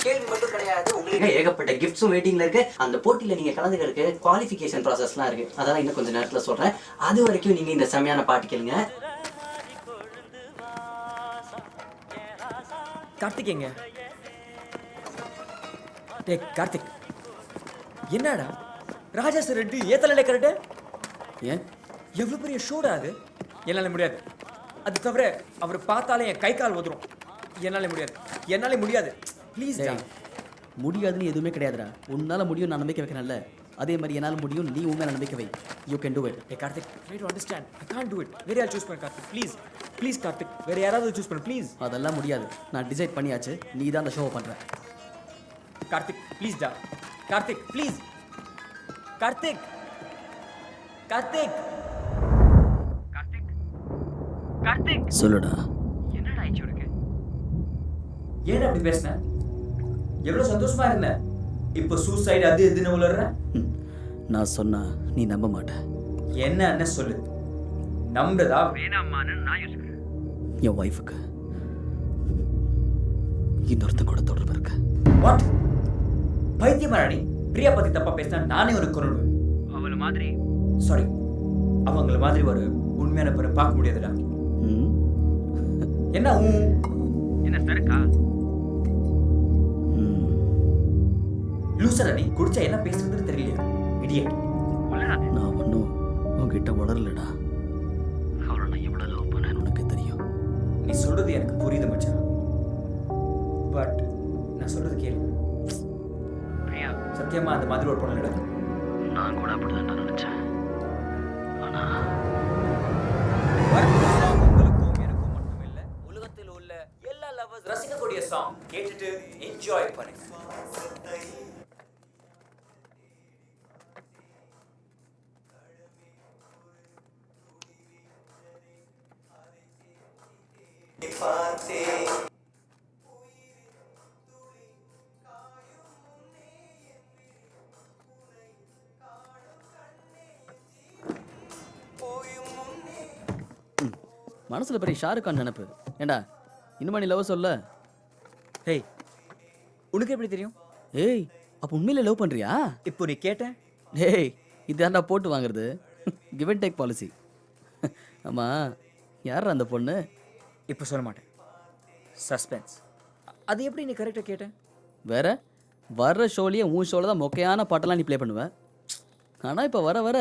கேள்வி மட்டும் கிடையாது, உங்களுக்கு ஏகப்பட்ட கிஃப்ட்ஸும் வெயிட்டிங்ல இருக்கு. அந்த போட்டியில நீங்க கலந்துக்கிறதுக்கு குவாலிஃபிகேஷன் ப்ராசஸ்லாம் இருக்கு. அதெல்லாம் இன்னும் கொஞ்சம் நேரத்துல சொல்றேன். அது வரைக்கும் நீங்க இந்த செமையான பாட்டு கேளுங்க. கார்த்திக் எங்க? டேய் கார்த்திக், என்னடா ராஜா சார் ரெட்டு ஏத்தல கரெக்டு? ஏன் எவ்வளோ பெரிய ஷோடா அது? என்னால் முடியாது. அது தவிர அவர் பார்த்தாலே என் கை கால் உதறும். என்னாலே முடியாது. ப்ளீஸ் டா. முடியாதுன்னு எதுவுமே கிடையாதுடா. உன்னால முடியும் நான் நம்பிக்கை வைக்கிறேன்ல, அதே மாதிரி என்னால் முடியும் நீ உண்மையில நம்பிக்கை வை. You can do it. Hey Karthik, try to understand. I can't do it. வேற யாராவது சூஸ் பண்ணு கார்த்திக், ப்ளீஸ். ப்ளீஸ் கார்த்திக், வேற யாராவது சூஸ் பண்ணு ப்ளீஸ். அதெல்லாம் முடியாது. நான் டிசைட் பண்ணியாச்சு. நீ தான் அந்த ஷோவை பண்ற. கார்த்திக் ப்ளீஸ் டா. கார்த்திக் ப்ளீஸ். கார்த்திக். கார்த்திக். கார்த்திக் கார்த்திக் சொல்லுடா. என்னடா ஆயிடுச்சு உனக்கு? ஏன் அப்படி பேசுன? எவ்வளவு சந்தோஷமா இருந்த, இப்போ சூசைடு அது எதுன்னு உளறற? நான் சொன்னா நீ நம்ப மாட்ட. என்ன சொல்லு, நம்புறதா வேணாமான்னு நான் யோசிக்கிறேன். என் ஒய்ஃபுக்கு இன்னொருத்தன் கூட தொடர்பு இருக்கு. வாட்? பைத்தியமாடி பிரியா பத்தி தப்பா பேசினா நானே ஒரு கொன்னுடுவேன். அவள மாதிரி சாரி, அவங்கள மாதிரி ஒரு உண்மையான பேரை பார்க்க முடியாதுடா. என்ன என்ன சரக்கா? லூசரா நீ? குடிச்சா என்ன பேசுறதுன்னு தெரியலையா? இடியட். நான் ஒன்றும் உன்கிட்ட வளரலடா. அவளை நான் எவ்வளோ லவ் பண்ணேன்னு உனக்கு தெரியும். நீ சொல்றது எனக்கு புரியுது மச்சான், பட் நான் சொல்றது கேளு. பிரியா சத்தியமா அந்த மாதிரி ஒரு பொண்ணு நடக்கும். நான் கூட அப்படிதான் நினைச்சேன். ஆனா உங்களுக்கும் எனக்கும் மட்டும் இல்ல, உலகத்தில் உள்ள எல்லா லவர்ஸ் ரசிக்கக்கூடிய சாங் கேட்டுட்டு என்ஜாய் பண்ணுங்க. மனசுல பெரிய ஷாருக் கான் நினைப்பு. ஏண்டா இன்னுமா நீ லவ் சொல்ல? ஹேய், உனக்கு எப்படி தெரியும்? ஏய், அப்போ உண்மையில லவ் பண்றியா? இப்போ நீ கேட்ட. டேய், இதாண்டா போட்டு வாங்குறது. Give and take policy. ஆமா, யாரா அந்த பொண்ணு? இப்போ சொல்ல மாட்டேன், சஸ்பென்ஸ். அது எப்படி நீ கரெக்டாக கேட்ட? வேற வர்ற ஷோலேயே உன் ஷோவில் தான் மொக்கையான பாட்டெல்லாம் நீ ப்ளே பண்ணுவ. ஆனால் இப்போ வர வர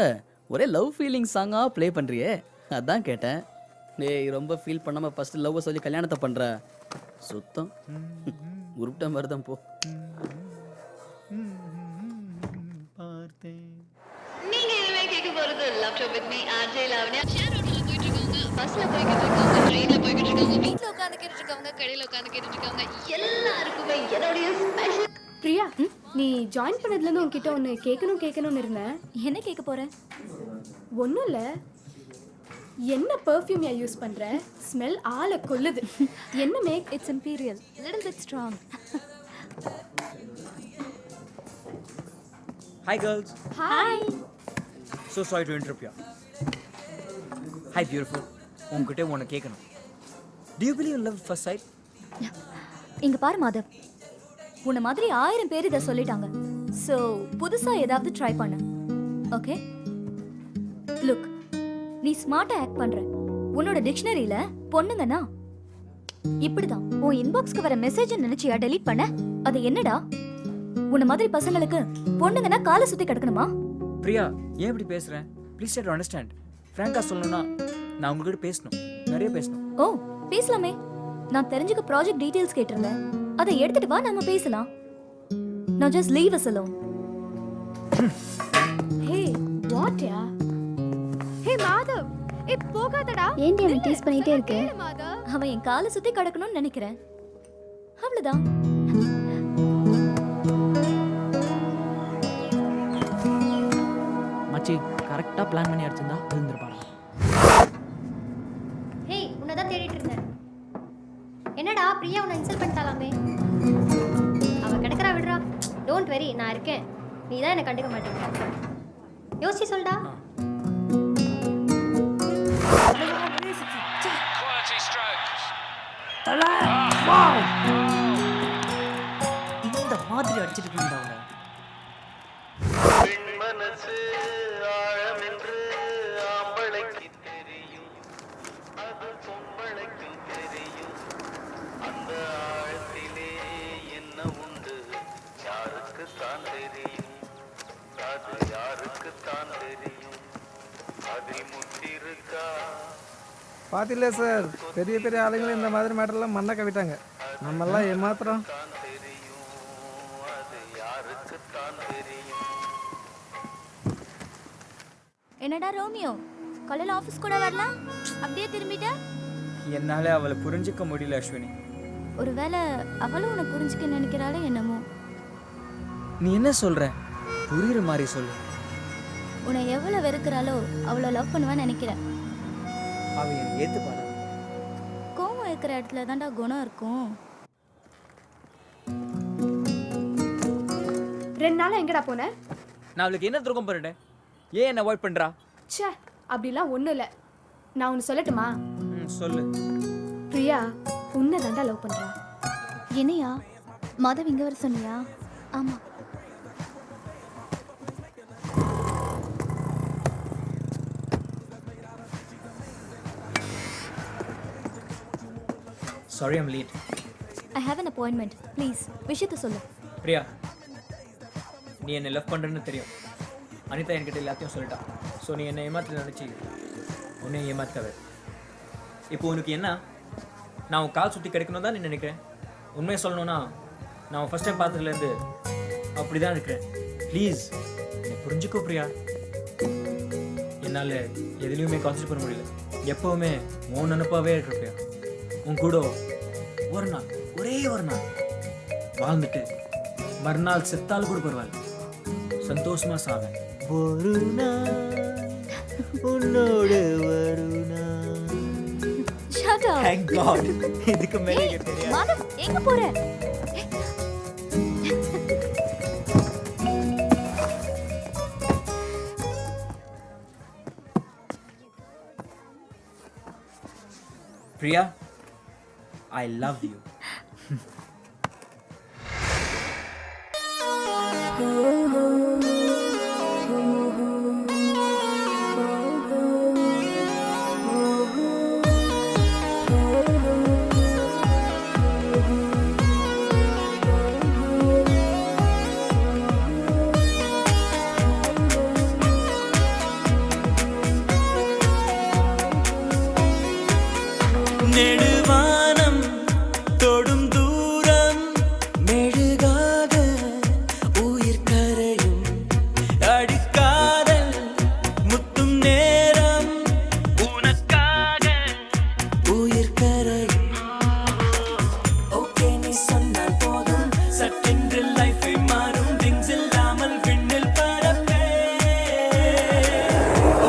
ஒரே லவ் ஃபீலிங் சாங்காக ப்ளே பண்ணுறியே, அதான் கேட்டேன். டேய், ரொம்ப ஃபீல் பண்ணாமல் ஃபஸ்ட்டு லவ்வை சொல்லி கல்யாணத்தை பண்ணுற சுத்தம் உருப்பிட்ட மாதிரி தான் போ. நீங்க இனிமே கேட்க போறது laptop with me RJ Lavanya. Share ரோட்ல போயிட்டு இருக்காங்க, பஸ்ல போய்கிட்டு இருக்காங்க, ட்ரெயின்ல போய்கிட்டு இருக்காங்க, வீட்ல உட்கார்ந்து கேட்டுட்டு இருக்காங்க, கடையில உட்கார்ந்து கேட்டுட்டு இருக்காங்க. எல்லாருக்குமே என்னோட ஸ்பெஷல். பிரியா, நீ ஜாயின் பண்ணதுலேருந்து உன்கிட்ட ஒன்று கேட்கணும்னு இருந்தேன். என்ன கேட்க போறேன்? ஒன்றும் இல்லை, என்ன பெர்ஃப்யூம் யூஸ் பண்ற? ஸ்மெல் ஆளை கொல்லுது. என்ன make? It's imperial, little bit strong. Hi girls. Hi. So sorry to interrupt you. Hi beautiful. உங்ககிட்ட ஒன்று கேட்கணும். Do you believe in love at first sight? இங்க பாரு மாதவ், உன்ன மாதிரி 1000 பேர் இதை சொல்லிட்டாங்க. ஸோ புதுசா ஏதாவது ட்ரை பண்ணு. ஓகே, லுக், நீ ஸ்மார்ட்டா ஆக்ட் பண்ற. உன்னோட டிக்ஷனரியில பொண்ணுங்கன்னா இப்படிதான். உன் இன்பாக்ஸ்க்கு வர மெசேஜ் நினைச்சியா டெலீட் பண்ண? அது என்னடா? உன்ன மாதிரி பசங்களுக்கு பொண்ணுங்கன்னா காலை சுத்தி கிடக்கணுமா? பிரியா, ஏன் இப்படி பேசுறேன்? Please try to understand. ஃப்ராங்கா சொல்லணும்னா நான் உங்ககிட்ட பேசணும், நிறைய பேசணும். ஓ, பேசலாமே. நான் தெரிஞ்சுக்க ப்ராஜெக்ட் டீடைல்ஸ் கேட்டிருந்தேன், அதை எடுத்துட்டு வா, நம்ம பேசலாம். Now just leave us alone. Hey, what ya? Hey Madhav, போகாதடா. ஏன்டி அவன் டீஸ் பண்ணிட்டே இருக்கு? மாதவ், அவன் என் காலை சுத்தி கிடக்கணும்னு நினைக்கிறேன், அவ்வளவுதான். மச்சி கரெக்டா பிளான் பண்ணி அடிச்சிருந்தா இருந்திருப்பாடா. ஹேய், உன்னதான் தேடிட்டு இருந்தேன். என்னடா பிரியா உன்னை இன்சல்ட் பண்ணிட்டாலாமே? அவ கிடக்குறா, விடுறா. டோன்ட் வெரி, நான் இருக்கேன். நீ தான் என்னை கண்டுக்க மாட்டேங்கிற. யோசிச்சு சொல்டா. இந்த மாதிரி அடிச்சிட்டு இருந்தா மனசு ஆழம் என்று ஆம்பளைக்கு தெரியும், அது பொம்பளைக்கு தெரியும். அந்த ஆழத்தை அதில் முத்திருக்கா பார்த்தில்ல சார், பெரிய பெரிய ஆளுங்களும் இந்த மாதிரி மேட்டர்லாம் மண்ணை கவிட்டாங்க. நம்மெல்லாம் ஏமாத்திரம். அது யாருக்குத்தான் தெரியும். என்னடா ரோமியோ, காலையில் ஆஃபீஸ் கூட வரலாம், அப்படியே திரும்பிட்ட? என்னால் அவளை புரிஞ்சிக்க முடியல அஸ்வினி. ஒருவேளை அவளும் உன்னை புரிஞ்சுக்க நினைக்கிறாளே என்னமோ. நீ என்ன சொல்ற? புரியுற மாதிரி சொல்லு. உன்னை எவ்வளோ வெறுக்கிறாளோ அவ்வளோ லவ் பண்ணுவேன்னு நினைக்கிறேன். அவ என்னை ஏற்றுப்பாளா? கோவம் இருக்கிற இடத்துல தான்டா குணம் இருக்கும். 2 நாளா எங்கடா போன? நான் அவளுக்கு என்ன துரோகம் பண்ணிட்டேன்? ஏன் என்ன அவாய்ட் பண்ணுறா? ச்சே, அப்படிலாம் ஒன்றும் இல்லை. நான் ஒன்று சொல்லட்டுமா? சொல்லு. பிரியா உன்னை தாண்டா லவ் பண்ணுறா. என்னையா மாதவ் இங்கே வர சொன்னியா? ஆமாம். Sorry, I'm late. I have an appointment. Please, விஷயத்தை சொல்லு. பிரியா, நீ என்னை லவ் பண்ணுறேன்னு தெரியும். அனிதா என்கிட்ட எல்லாத்தையும் சொல்லிட்டா. ஸோ நீ என்னை ஏமாற்றி நினச்சி உன்னை ஏமாத்தவ. இப்போ உனக்கு என்ன? நான் உன் கால் சுற்றி கிடைக்கணும் தான் நீ நினைக்கிறேன். உண்மையை சொல்லணும்னா நான் ஃபஸ்ட் டைம் பார்த்ததுலேருந்து அப்படி தான் இருக்கிறேன். ப்ளீஸ் என்னை புரிஞ்சுக்கோ பிரியா. என்னால் எதுலேயுமே கான்சன்ட்ரேட் பண்ண முடியல. எப்போவுமே உன் நினப்பாவே இருக்கிற பிரியா. உன் கூட ஒரு நாள், ஒரே ஒரு நாள் வாழ்ந்துட்டு மறுநாள் செத்தாலும் கூட பரவாயில்ல, சந்தோஷமா சாவேன். ஒரு நாள் உன்னோடு Varuna. Shut up. Thank God. இதுக்கு மேலே எனக்கு தெரியாது. மாதவ் எங்க போற? Priya, I love you. நெடுவானம் தொடும் தூரம் மெழுகாக உயிர் கரையும் அடிக்காதல் முத்தும் நேரம் உனக்காக உயிர் கரையும். ஓகே நீ சொன்னால் போதும் சட்டென்று லைஃபை மாறும் திங்ஸ் இல்லாமல் விண்ணில் பறப்பே.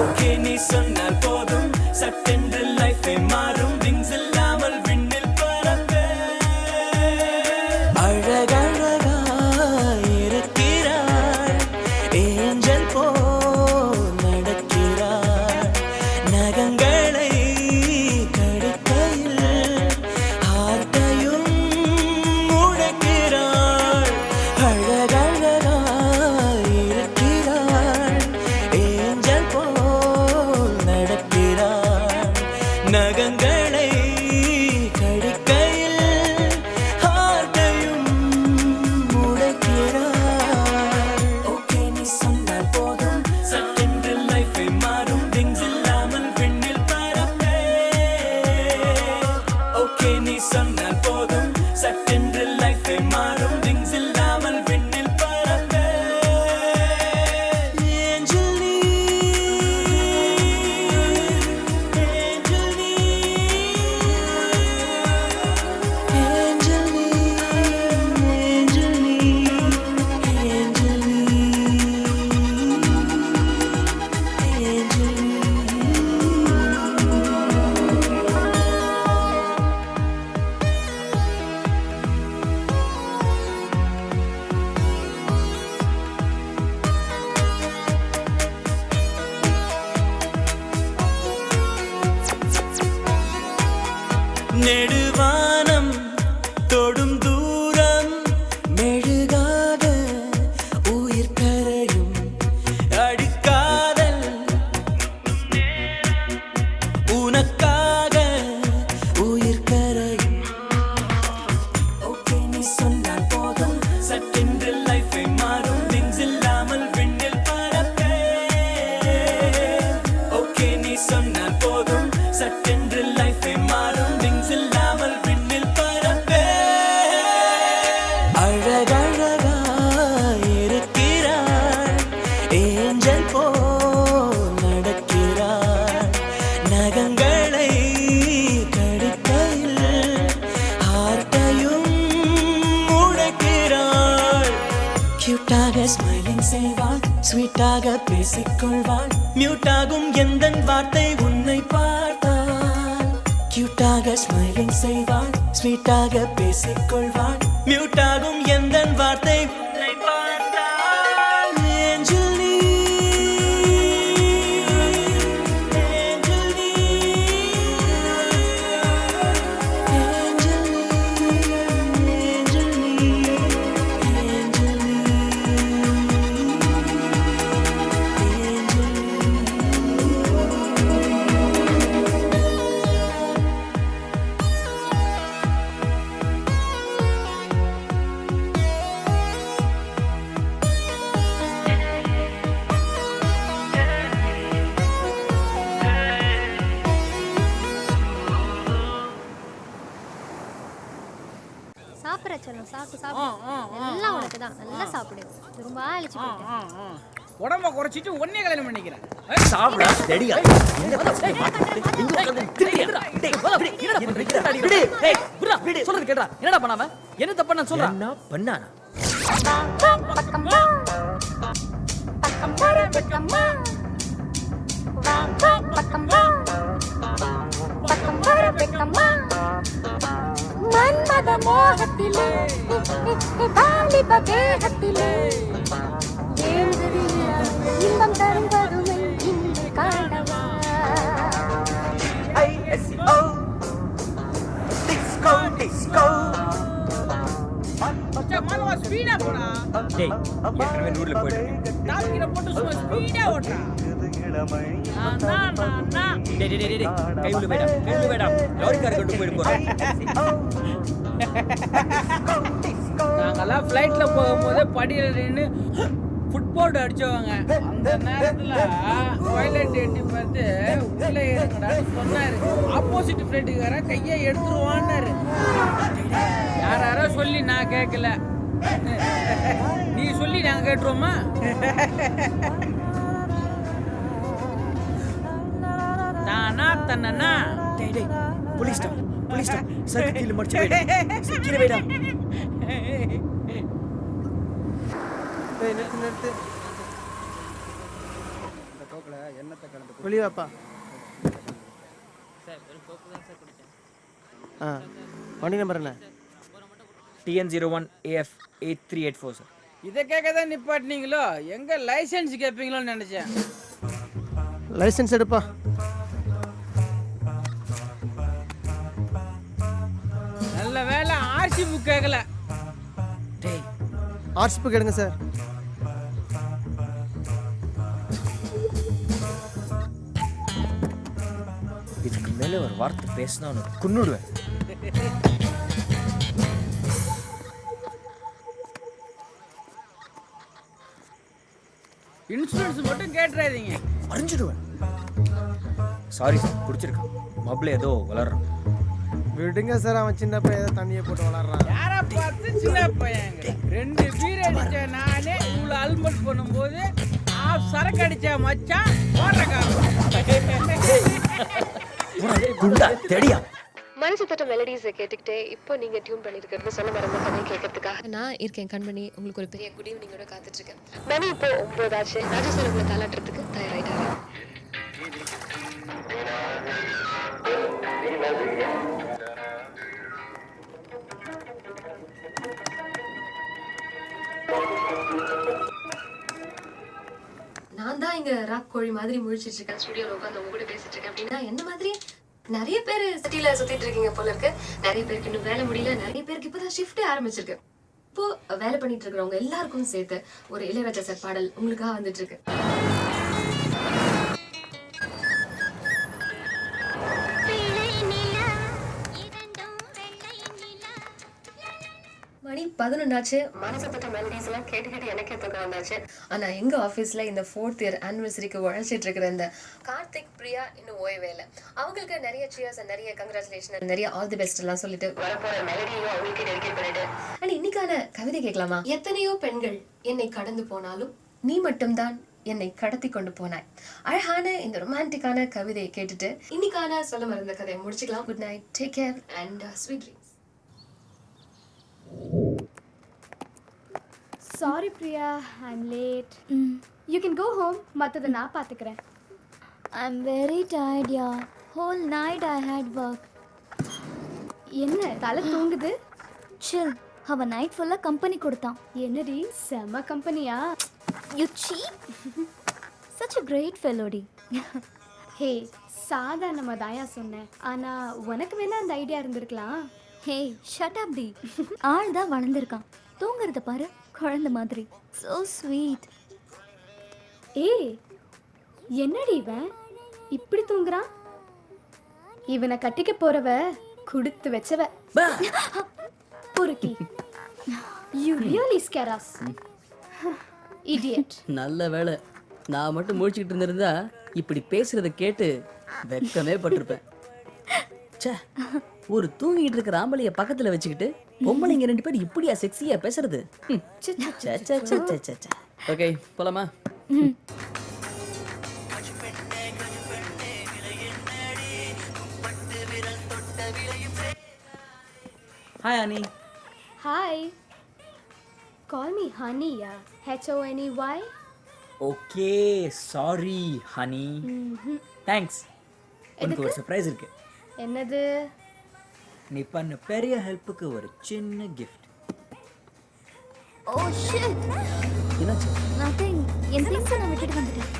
ஓகே நீ சொன்னால் போதும் சட்டென்று லைஃபை மாறும் திங்ஸ் இல்லாமல் விண்ணில் பறப்பே. அழகழகாய் இருக்கிறாள், ஏஞ்சல் போல் நடக்கிறாள், நகங்களை கடிக்கையில் ஹார்ட்டையும் உடைக்கிறாள். அழகழகாய் இருக்கிறாள், ஏஞ்சல் போல் நடக்கிறாள், நகங்களை கடிக்கையில் ஹார்ட்டையும் உடைக்கிறாள். ஓகே நீ சொன்னால் போதும் சட்டென்று லைஃபை மாறும் திங்ஸ் இல்லாமல் விண்ணில் பறப்பே. ஓகே நீ சொன்னால் போதும் சட்டென்று லைஃபை மாறும் திங்ஸ் இல்லாமல் விண்ணில் பறப்பே. ஏஞ்சல் நீ, ஏஞ்சல் நீ, ஏஞ்சல் நீ, ஏஞ்சல் நீ, ஏஞ்சல் நீ, ஏஞ்சல் நீ. நெடுவானம் தொடும் தூரம் மெழுகாக உயிர் கரையும் அடிக்காதல் உனக்காக உயிர் கரையும். ஓகே நீ சொன்னால் போதும் சட்டென்று லைஃபை மாறும் திங்ஸ் இல்லாமல் விண்ணில் பறப்பே. ஓகே சொன்னால் போதும் சட்டென்று லைஃபை மாறும் விங்ஸ் இல்லாமல் விண்ணில் பறப்பே அழகழகாய் இருக்கிறாள் ஏஞ்சல் போல் நடக்கிறாள் நகங்களை கடிக்கையில் ஹார்ட்டையும் உடைக்கிறாள் கியூட்டாக ஸ்மைலிங் செய்வாள் ஸ்வீட்டாக பேசிக்கொள்வாள் மியூட்டாகும் எந்தன் வார்த்தை உன்னை பார்த்தாள் கியூட்டாக ஸ்மைலிங் செய்வாள் ஸ்வீட்டாக பேசிக்கொள்வாள் மியூட்டாகும் எந்தன் வார்த்தை உன்னை பார்த்தாள் ஏஞ்சல் நீ ஏஞ்சல் நீ ஏஞ்சல் நீ ஏஞ்சல் நீ ஏஞ்சல் நீ சாப்பிட்ற செல்லம் சாப்பிட்டு சாப்பிட்டு எல்லாம் உனக்கு தான் நல்லா சாப்பிடு ரொம்ப அழிச்சு போயிட்டேன் உடம்ப குறைச்சிட்டு ஒன்னே கல்யாணம் பண்ணிக்கிறேன் சாப்பிடா ரெடியா என்ன பிரச்சனை மாட்டிக்கிட்டு இங்க உட்கார்ந்து திரியடா டேய் போடா டேய் புரா சொல்றது கேடா என்னடா பண்ணாம என்ன தப்பு நான் சொல்றேன் என்ன பண்ணானா மன்மத மோகத்திலே வாலிப வேகத்திலே இன்பம் தரும் பதுமை இன்று காணவா டிஸ்கோ டிஸ்கோ மாலவா ஸ்பீடா போடா டேய் ஏற்கனவே நூறுல போயிடு டாப் கீழ போட்டு சும்மா ஸ்பீடா ஓட்றா டேய் டேய் டேய் கை உள்ள வேடா லாரி கார் கொண்டு போயிடு போறோம் நாங்கெல்லாம் ஃப்ளைட்ல போகும்போது படியில நின்று ஃபுட்போர்ட் அடிச்சவங்க அந்த நேரத்துல டாய்லெட் எட்டி பார்த்து உள்ள ஏறுங்கடான்னு சொன்னாரு ஆப்போசிட் ஃப்ளைட்டுக்கார கையை எடுத்துருவான்னாரு யாரோ சொல்லி நான் கேட்கல நீ சொல்லி நாங்க கேட்டுருவோமா தானா தன்னா டேய் டேய் போலீஸ் சர்க்கு கீழ மடிச்சு போயிடு கீழ வேடா ஏய் நிறுத்து இந்த கோக்குல எண்ணத்தை கலந்து வெளியே வாப்பா சார் வெறும் கோக்கு தான் சார் குடிச்சேன் வண்டி நம்பர் என்ன TN01AF 8384 சார் இதை கேட்க தான் நிப்பாட்டினீங்களோ எங்க லைசென்ஸ் கேட்பீங்களோன்னு நினைச்சேன் லைசென்ஸ் எடுப்பா நல்ல வேலை ஆர்சி புக் கேட்கல டேய் ஆர்சி புக் எடுங்க சார் இதுக்கு மேல ஒரு வார்த்தை பேசினா உனக்கு குன்னுடுவேன் இன்சூரன்ஸ் மட்டும் கேட்டுறாதீங்க அறிஞ்சிடுவேன் சாரி சார் குடிச்சிருக்கேன் மப்ள ஏதோ வளர்றான் விடுங்க சார் அவன் சின்ன பையன் ஏதோ தண்ணியை போட்டு வளர்றான் யாரா பார்த்து சின்ன பையங்க 2 பீர் அடிச்ச நானே இவ்வளோ அல்மட் பண்ணும்போது சரக்கு அடிச்ச மச்சான் ஓடுற குண்டா தெடியா மனசு தட்ட மெலடிஸை கேட்டுக்கிட்டே இப்போ நீங்க டியூன் பண்ணிருக்கிறது சொல்ல மறந்த கதை கேட்கறதுக்காக நான் இருக்கேன் கண்மணி உங்களுக்கு ஒரு பெரிய குட் ஈவினிங்கோட காத்துட்டு இருக்கேன் மணி இப்போ 9 ஆச்சு ராஜேஸ்வரன் உங்களை தாளாட்டுறதுக்கு தயாராயிட்டாரு நான் தான் இங்க ராக் கோழி மாதிரி முழிச்சிட்டு இருக்கேன் ஸ்டுடியோல உட்காந்து உங்க கூட பேசிட்டு இருக்கேன் அப்படின்னா என்ன மாதிரி நிறைய பேர் சிட்டில சுத்திட்டு இருக்கீங்க போல இருக்கு நிறைய பேருக்கு இன்னும் வேலை முடியல நிறைய பேருக்கு இப்பதான் ஷிஃப்டே ஆரம்பிச்சிருக்கு இப்போ வேலை பண்ணிட்டு இருக்கிறவங்க எல்லாருக்கும் சேர்த்து ஒரு இளையராஜா சார் பாடல் உங்களுக்காக வந்துட்டு இருக்கு மணி 11 ஆச்சு. மனசு தொட்ட மெலடிஸ் எல்லாம் கேட்டு எனக்கே தூக்கம் வந்தாச்சு. ஆனா எங்க ஆபீஸ்ல இந்த 4th இயர் ஆனிவர்சரிக்கு உழைச்சிட்டு இருக்கிற இந்த கார்த்திக் பிரியா இன்னும் ஓய்வே இல்லை. அவங்களுக்கு நிறைய சியர்ஸ், நிறைய கங்க்ராச்சுலேஷன், நிறைய ஆல் தி பெஸ்ட் எல்லாம் சொல்லிட்டு வரப்போற மெலடியும் அவங்களுக்கு டெடிகேட் பண்ணிட்டு அண்ட் இன்னைக்கான கவிதை கேட்கலாமா? எத்தனையோ பெண்கள் என்னை கடந்து போனாலும் நீ மட்டும்தான் என்னை கடத்தி கொண்டு போனாய். அழகான இந்த ரொமான்டிக்கான கவிதையை கேட்டுட்டு இன்னைக்கான சொல்ல மறந்த கதையை முடிச்சுக்கலாம். Good night, take care and sweet dreams. Sorry Priya, I am late. You can go home. மற்றதை நான் பார்த்துக்கிறேன். I'm very tired, yeah. Whole night I had work. என்ன தலை தூங்குது? Chill. அவ நைட் ஃபுல்லாக கம்பெனி கொடுத்தான். என்னடி செம கம்பெனியா? You cheap. Such a great fellow, டி. ஹே, சாதாரணமாக தாயா சொன்னேன். ஆனால் உனக்கு வேணா அந்த ஐடியா இருந்திருக்கலாம். ஹே, ஷட் அப் டி. ஆள் தான் வளர்ந்துருக்கான். தூங்குறத பாரு, குழந்தை மாதிரி. So sweet. ஏய், என்னடி இவன் இப்படி தூங்குறான்? இவனை கட்டிக்க போறவ கொடுத்து வச்சவ. பொறுக்கி. You really scare us. Idiot. நல்ல வேளை நான் மட்டும் முழிச்சுக்கிட்டு இருந்திருந்தா இப்படி பேசுறத கேட்டு வெக்கமே பட்டிருப்பேன். ச்சே, ஒரு தூங்கிட்டு இருக்கிற ஆம்பளைய பக்கத்துல வச்சுக்கிட்டு பொம்பளைங்க 2 பேர் இப்படியா செக்ஸியா பேசுறது? ஓகே, போலாமா? ஹாய் அனி. Hi. Call me honey, yeah. H-O-N-E-Y. Okay, sorry honey. Thanks. எனக்கு ஒரு சர்ப்ரைஸ் இருக்கு. என்னது? நீ பண்ண பெரிய ஹெல்ப்புக்கு ஒரு சின்ன கிஃப்ட். Oh shit. என்னாச்சு? Nothing. என் திங்ஸ் நான் விட்டுட்டு வந்துட்டேன்.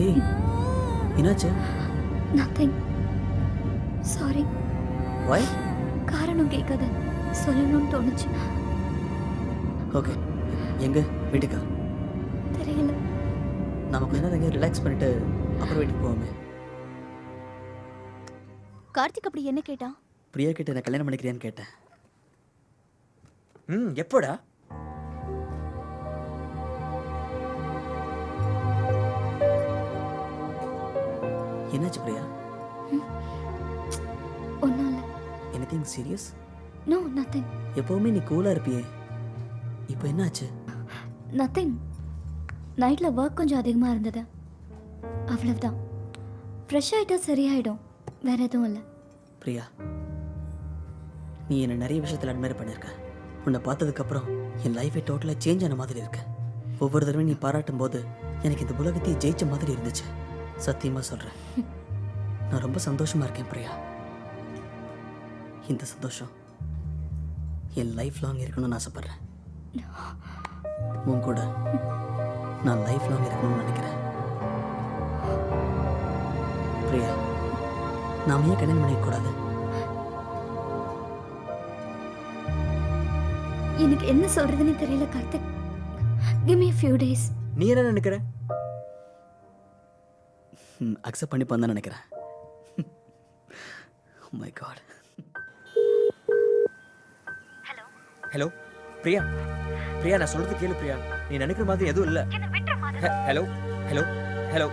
ஏய், என்னாச்சு? Nothing. Sorry. Why? காரணம் கேட்காத. சொல்லணும்னு தோணுச்சு. ஓகே, எங்க வீட்டுக்கா? தெரியல. நமக்கு என்ன ரிலாக்ஸ் பண்ணிட்டு அப்புறம் வீட்டுக்கு போவோமே. கார்த்திக் அப்படி என்ன கேட்டான்? பிரியா கிட்ட என்ன கல்யாணம் பண்ணிக்கிறியான்னு கேட்டேன். எப்போடா? என்னாச்சு பிரியா? ஒன்றும் இல்லை. Anything serious? No, nothing. எப்பவுமே நீ கூலா இருப்பியே, இப்போ என்னாச்சு? நத்திங். நைட்டில் ஒர்க் கொஞ்சம் அதிகமாக இருந்தது, அவ்வளவுதான். ஃப்ரெஷ் ஆகிட்டா சரியாயிடும், வேற எதுவும் இல்லை. பிரியா, நீ என்னை நிறைய விஷயத்தில் அட்மையர் பண்ணியிருக்க. உன்னை பார்த்ததுக்கப்புறம் என் லைஃபே டோட்டலாக சேஞ்ச் ஆன மாதிரி இருக்கு. ஒவ்வொரு தடவையும் நீ பாராட்டும் போது எனக்கு இந்த உலகத்தையே ஜெயிச்ச மாதிரி இருந்துச்சு. சத்தியமாக சொல்கிறேன், நான் ரொம்ப சந்தோஷமாக இருக்கேன் பிரியா. இந்த சந்தோஷம் என் லைஃப் லாங் இருக்கணும்னு ஆசைப்பட்றேன். உன் கூட நான் லைஃப் லாங் இருக்கணும்னு நினைக்கிறேன். பிரியா, நாம ஏன் கல்யாணம் பண்ணிக்கக்கூடாது? எனக்கு என்ன சொல்றதுன்னு தெரியல Karthik. Give me a few days. நீ என்ன நினைக்கிற? அக்செப்ட் பண்ணி பண்ண நினைக்கிறேன். Oh my God. Hello Priya. Priya, நான் சொல்றது கேளு பிரியா. நீ நினைக்கிற மாதிரி எதுவும் இல்லை. Hello hello hello.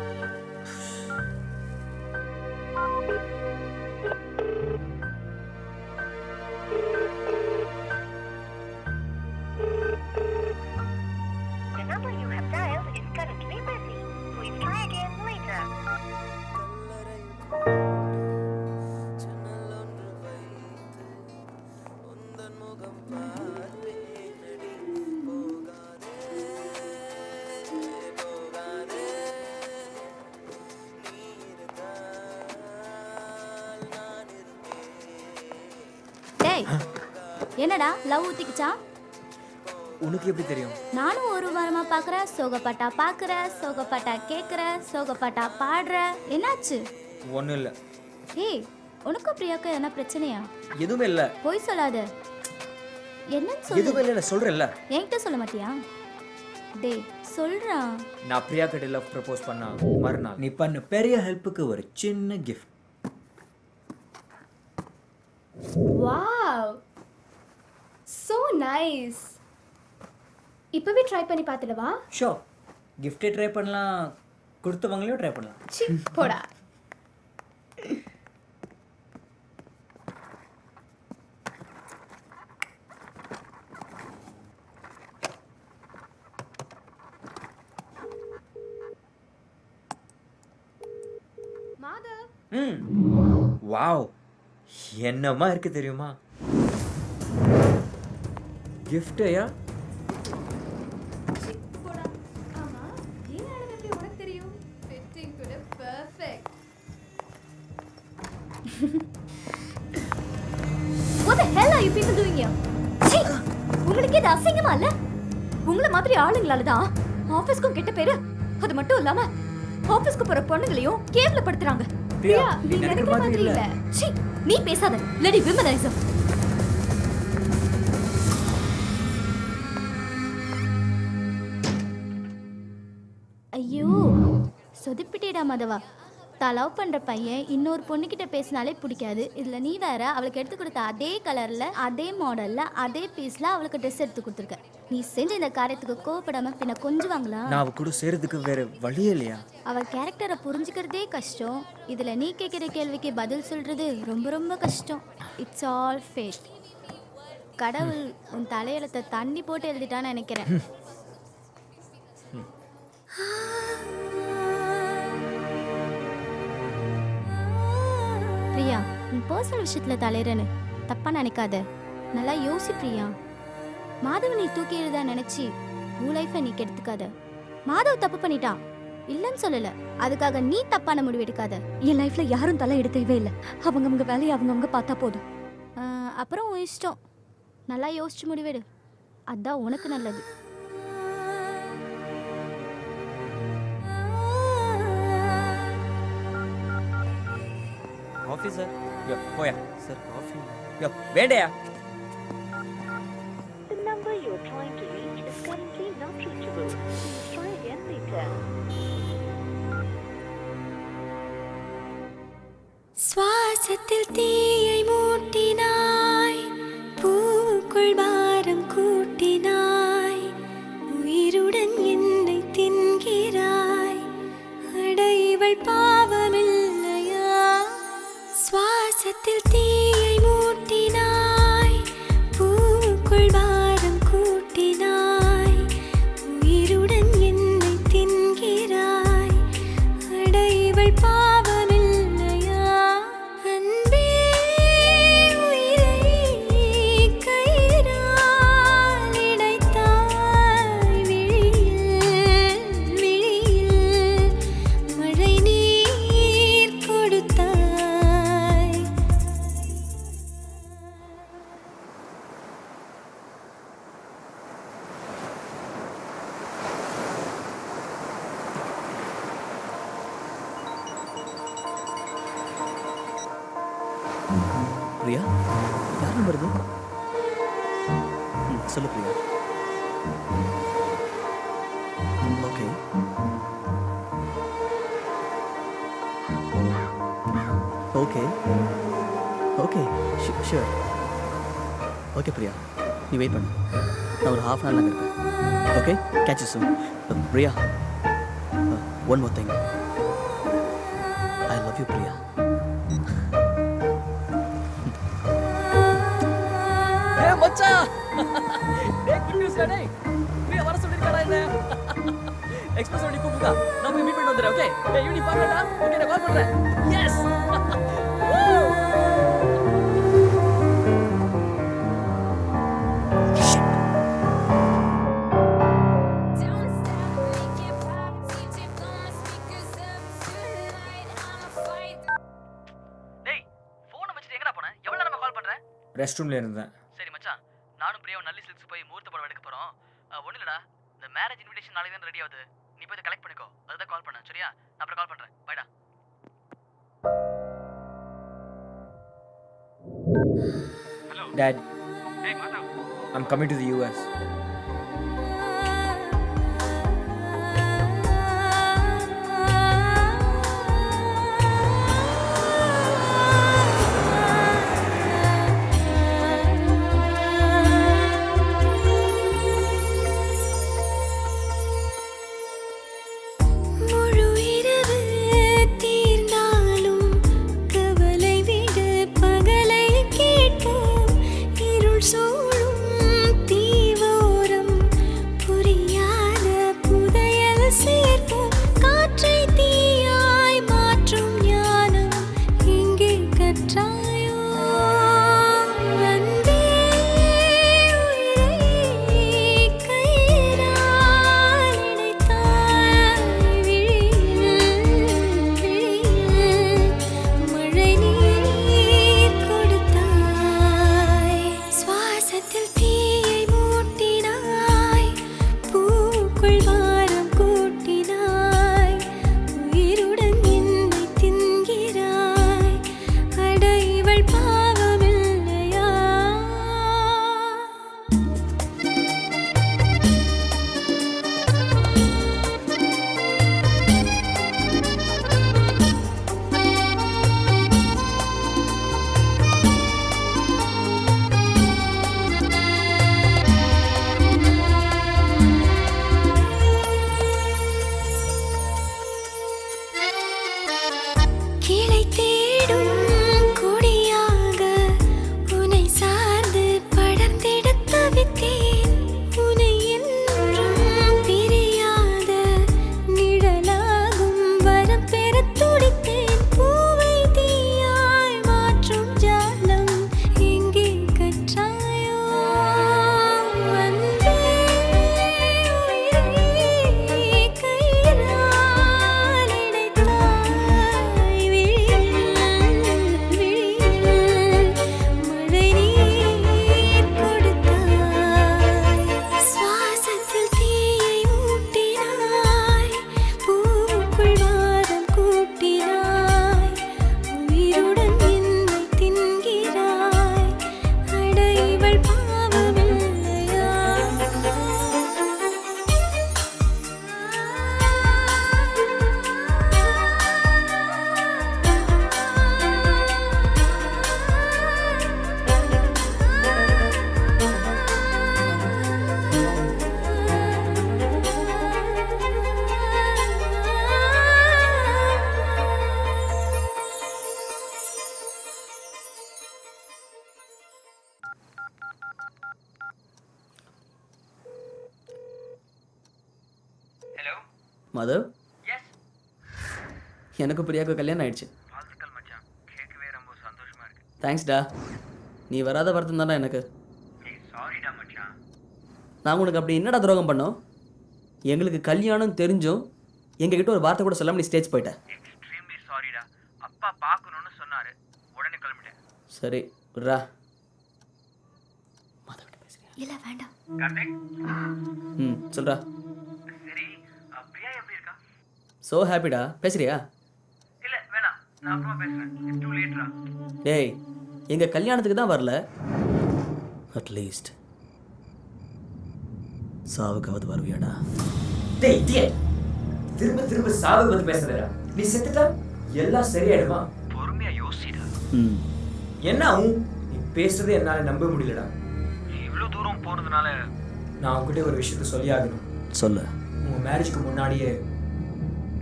என்னடா லவ் ஊத்திக்கிச்சா? உனக்கு எப்படி தெரியும்? நானும் ஒரு வாரமா பார்க்குறேன், சோகப்பட்டா பார்க்குறேன், சோகப்பட்டா கேட்குறேன், சோகப்பட்டா பாடுறேன். என்னாச்சு? ஒன்றும் இல்லை. ஏய், உனக்கும் பிரியாக்கும் என்ன பிரச்சனையா? எதுவுமே இல்லை. போய் சொல்லாத. என்னன்னு சொல்லு. எதுவுமே இல்லை சொல்கிறேன்ல. என்கிட்ட சொல்ல மாட்டியா? டேய் சொல்றா. நான் பிரியா கிட்ட லவ் ப்ரப்போஸ் பண்ணா மறுநாள் நீ பண்ண பெரிய ஹெல்ப்புக்கு ஒரு சின்ன கிஃப்ட். Wow, so nice. இப்பவே ட்ரை பண்ணி பார்த்துடவா? ஷோ, கிஃப்டே ட்ரை பண்ணலாம், கொடுத்தவங்களையும் ட்ரை பண்ணலாம். சி போடா. மாதவ். வாவ், என்னமா இருக்கு தெரியுமா? கிஃப்டையா? போடா. ஆமா, ஏன் அழகு எப்படி உனக்கு தெரியும்? ஃபிட்டிங் கூட perfect. What the hell are you people doing here? சீ, உங்களுக்கு இது அசிங்கமா இல்ல? உங்களை மாதிரி ஆளுங்களால தான் ஆபீஸ்க்கும் கெட்ட பேரு. அது மட்டும் இல்லாம ஆபீஸ்க்கு போற பொண்ணுங்களையும் கேவலப்படுத்துறாங்க. பிரியா, நீ நினைக்கிற மாதிரி இல்ல. சீ, நீ பேசாத. Lady womaniser. ஐயோ, சொதிப்பிட்டேடா மதவா. லவ் பண்ற பையன் இன்னொரு பொண்ணுகிட்ட பேசினாலே பிடிக்காது. இதுல நீ வேற அவளுக்கு எடுத்து கொடுத்த அதே கலர்ல, அதே மாடல்ல, அதே பீஸ்ல அவளுக்கு ட்ரெஸ் எடுத்து கொடுத்துருக்க. நீ செஞ்ச இந்த காரியத்துக்கு கோவப்படாம பின்ன கொஞ்சுவாங்களா? நான் அவ கூட சேர்றதுக்கு வேற வழியே இல்லையா? அவ கேரக்டரை புரிஞ்சுக்கிறதே கஷ்டம். இதுல நீ கேட்குற கேள்விக்கு பதில் சொல்றது ரொம்ப ரொம்ப கஷ்டம். It's all fate. கடவுள் உன் தலையெழுத்தை தண்ணி போட்டு எழுதிட்டான்னு நினைக்கிறேன். பிரியா, உன் பர்சனல் விஷயத்துல தலையிறன்னு தப்பா நினைக்காத. நல்லா யோசி பிரியா. மாதவ நீ தூக்கி எழுத நினைச்சி உன் லைஃபை நீ கெடுத்துக்காத. மாதவ் தப்பு பண்ணிட்டான், இல்லைன்னு சொல்லல. அதுக்காக நீ தப்பான முடிவு எடுக்காத. என் லைஃப்ல யாரும் தலை எடுத்தவே இல்லை. அவங்கவுங்க வேலையை அவங்கவுங்க பார்த்தா போதும். அப்புறம் உன் இஷ்டம். நல்லா யோசிச்சு முடிவெடு, அதான் உனக்கு நல்லது. Coffee sir. யோ போயா சார், காஃபி. யோ வேண்டையா? The number you're trying to reach is currently not reachable. Please try again later. சுவாசத்தில் தீயை மூட்டினாய், பூக்குள் பாரம் கூட்டினாய், உயிருடன் என்னை தின்கிறாய். அடைவள் பாவமில்லையா? சுவாசத்தில் தீயை மூட்டினாய், பூக்குள் பாரம் கூட்டினாய், உயிருடன் என்னை தின்கிறாய். அடைவள் பாவமில்லையா? அன்பே உயிரை கயிறால் இணைத்தாய். விழியில் விழியில் மழை நீர் கொடுத்தாய். பிரியா, யார் நம்பர் இது? சொல்லு Priya. Okay okay okay sure. Okay Priya, நீ வெயிட் பண்ணு. நான் ஒரு ஹாஃப் அன் ஹவர்ல இருப்பேன். Okay, catch you soon. Priya, one more thing. I love you Priya. மச்சான், டேய் குட் நியூஸ் டேய். பிரியா வர சொல்லிருக்காடா என்ன? எக்ஸ்பிரஸ் ஓடி கூப்பிடுடா. நான் போய் மீட் பண்ண வந்துறேன். ஓகே, டேய் யூனி பாருடா. ஓகே, நான் கால் பண்றேன். எஸ். டேய், போனை வச்சிட்டு எங்கடா போன? எவ்வளவு நேரமா கால் பண்றேன்? ரெஸ்ட் ரூம்ல இருந்தேன். சரி மச்சான், நானும் பிரியாவும் நல்லி சில்க்ஸ் போய் முகூர்த்த படம் எடுக்க போறோம். இல்லடா, இந்த மேரேஜ் இன்விடேஷன் நாளைக்கு தான் ரெடி ஆகுது. நீ போய் கலெக்ட் பண்ணிக்கோ. அதுதான் கால் பண்ணேன். சரியா? நான் அப்புறம் கால் பண்றேன். பைடா. Dad, I'm coming to the US. Madhav, எனக்கு பிரியாவுக்கு கல்யாணம் ஆயிடுச்சு. வாழ்த்துக்கள் மச்சான். கேட்கவே ரொம்ப சந்தோஷமா இருக்கு. தேங்க்ஸ்டா. நீ வராத வருத்தம் தானே எனக்கு. சாரிடா மச்சான். நாங்கள் உனக்கு அப்படி என்னடா துரோகம் பண்ணோம்? எங்களுக்கு கல்யாணம் தெரிஞ்சும் எங்ககிட்ட ஒரு வார்த்தை கூட சொல்லாமல் நீ ஸ்டேஜ் போயிட்ட. எக்ஸ்ட்ரீம்லி சாரிடா. அப்பா பார்க்கணும்னு சொன்னாரு, உடனே கிளம்பிட்டேன். சரி விட்றா. இல்ல வேண்டாம். கார்த்திக். சொல்றா. சரி, பிரியா எப்படி இருக்கா? ஸோ ஹாப்பிடா. பேசுறியா? இல்ல வேணாம், நான் அப்புறமா பேசுறேன். இட்ஸ் டூ லேட்ரா. டேய், எங்கள் கல்யாணத்துக்கு தான் வரல, அட்லீஸ்ட் சாவுக்காவது வருவியாடா? டேய் இடியட், திரும்ப திரும்ப சாவை பத்தி பேசுறடா. நீ செத்துட்டா எல்லாம் சரியாயிடுமா? பொறுமையா யோசிடா. என்ன ஆகும்? நீ பேசுறதே என்னால நம்ப முடியலடா. நீ இவ்வளவு தூரம் போறதுனால நான் உங்ககிட்ட ஒரு விஷயத்த சொல்லி ஆகணும். சொல்லு. உங்க மேரேஜ்க்கு முன்னாடியே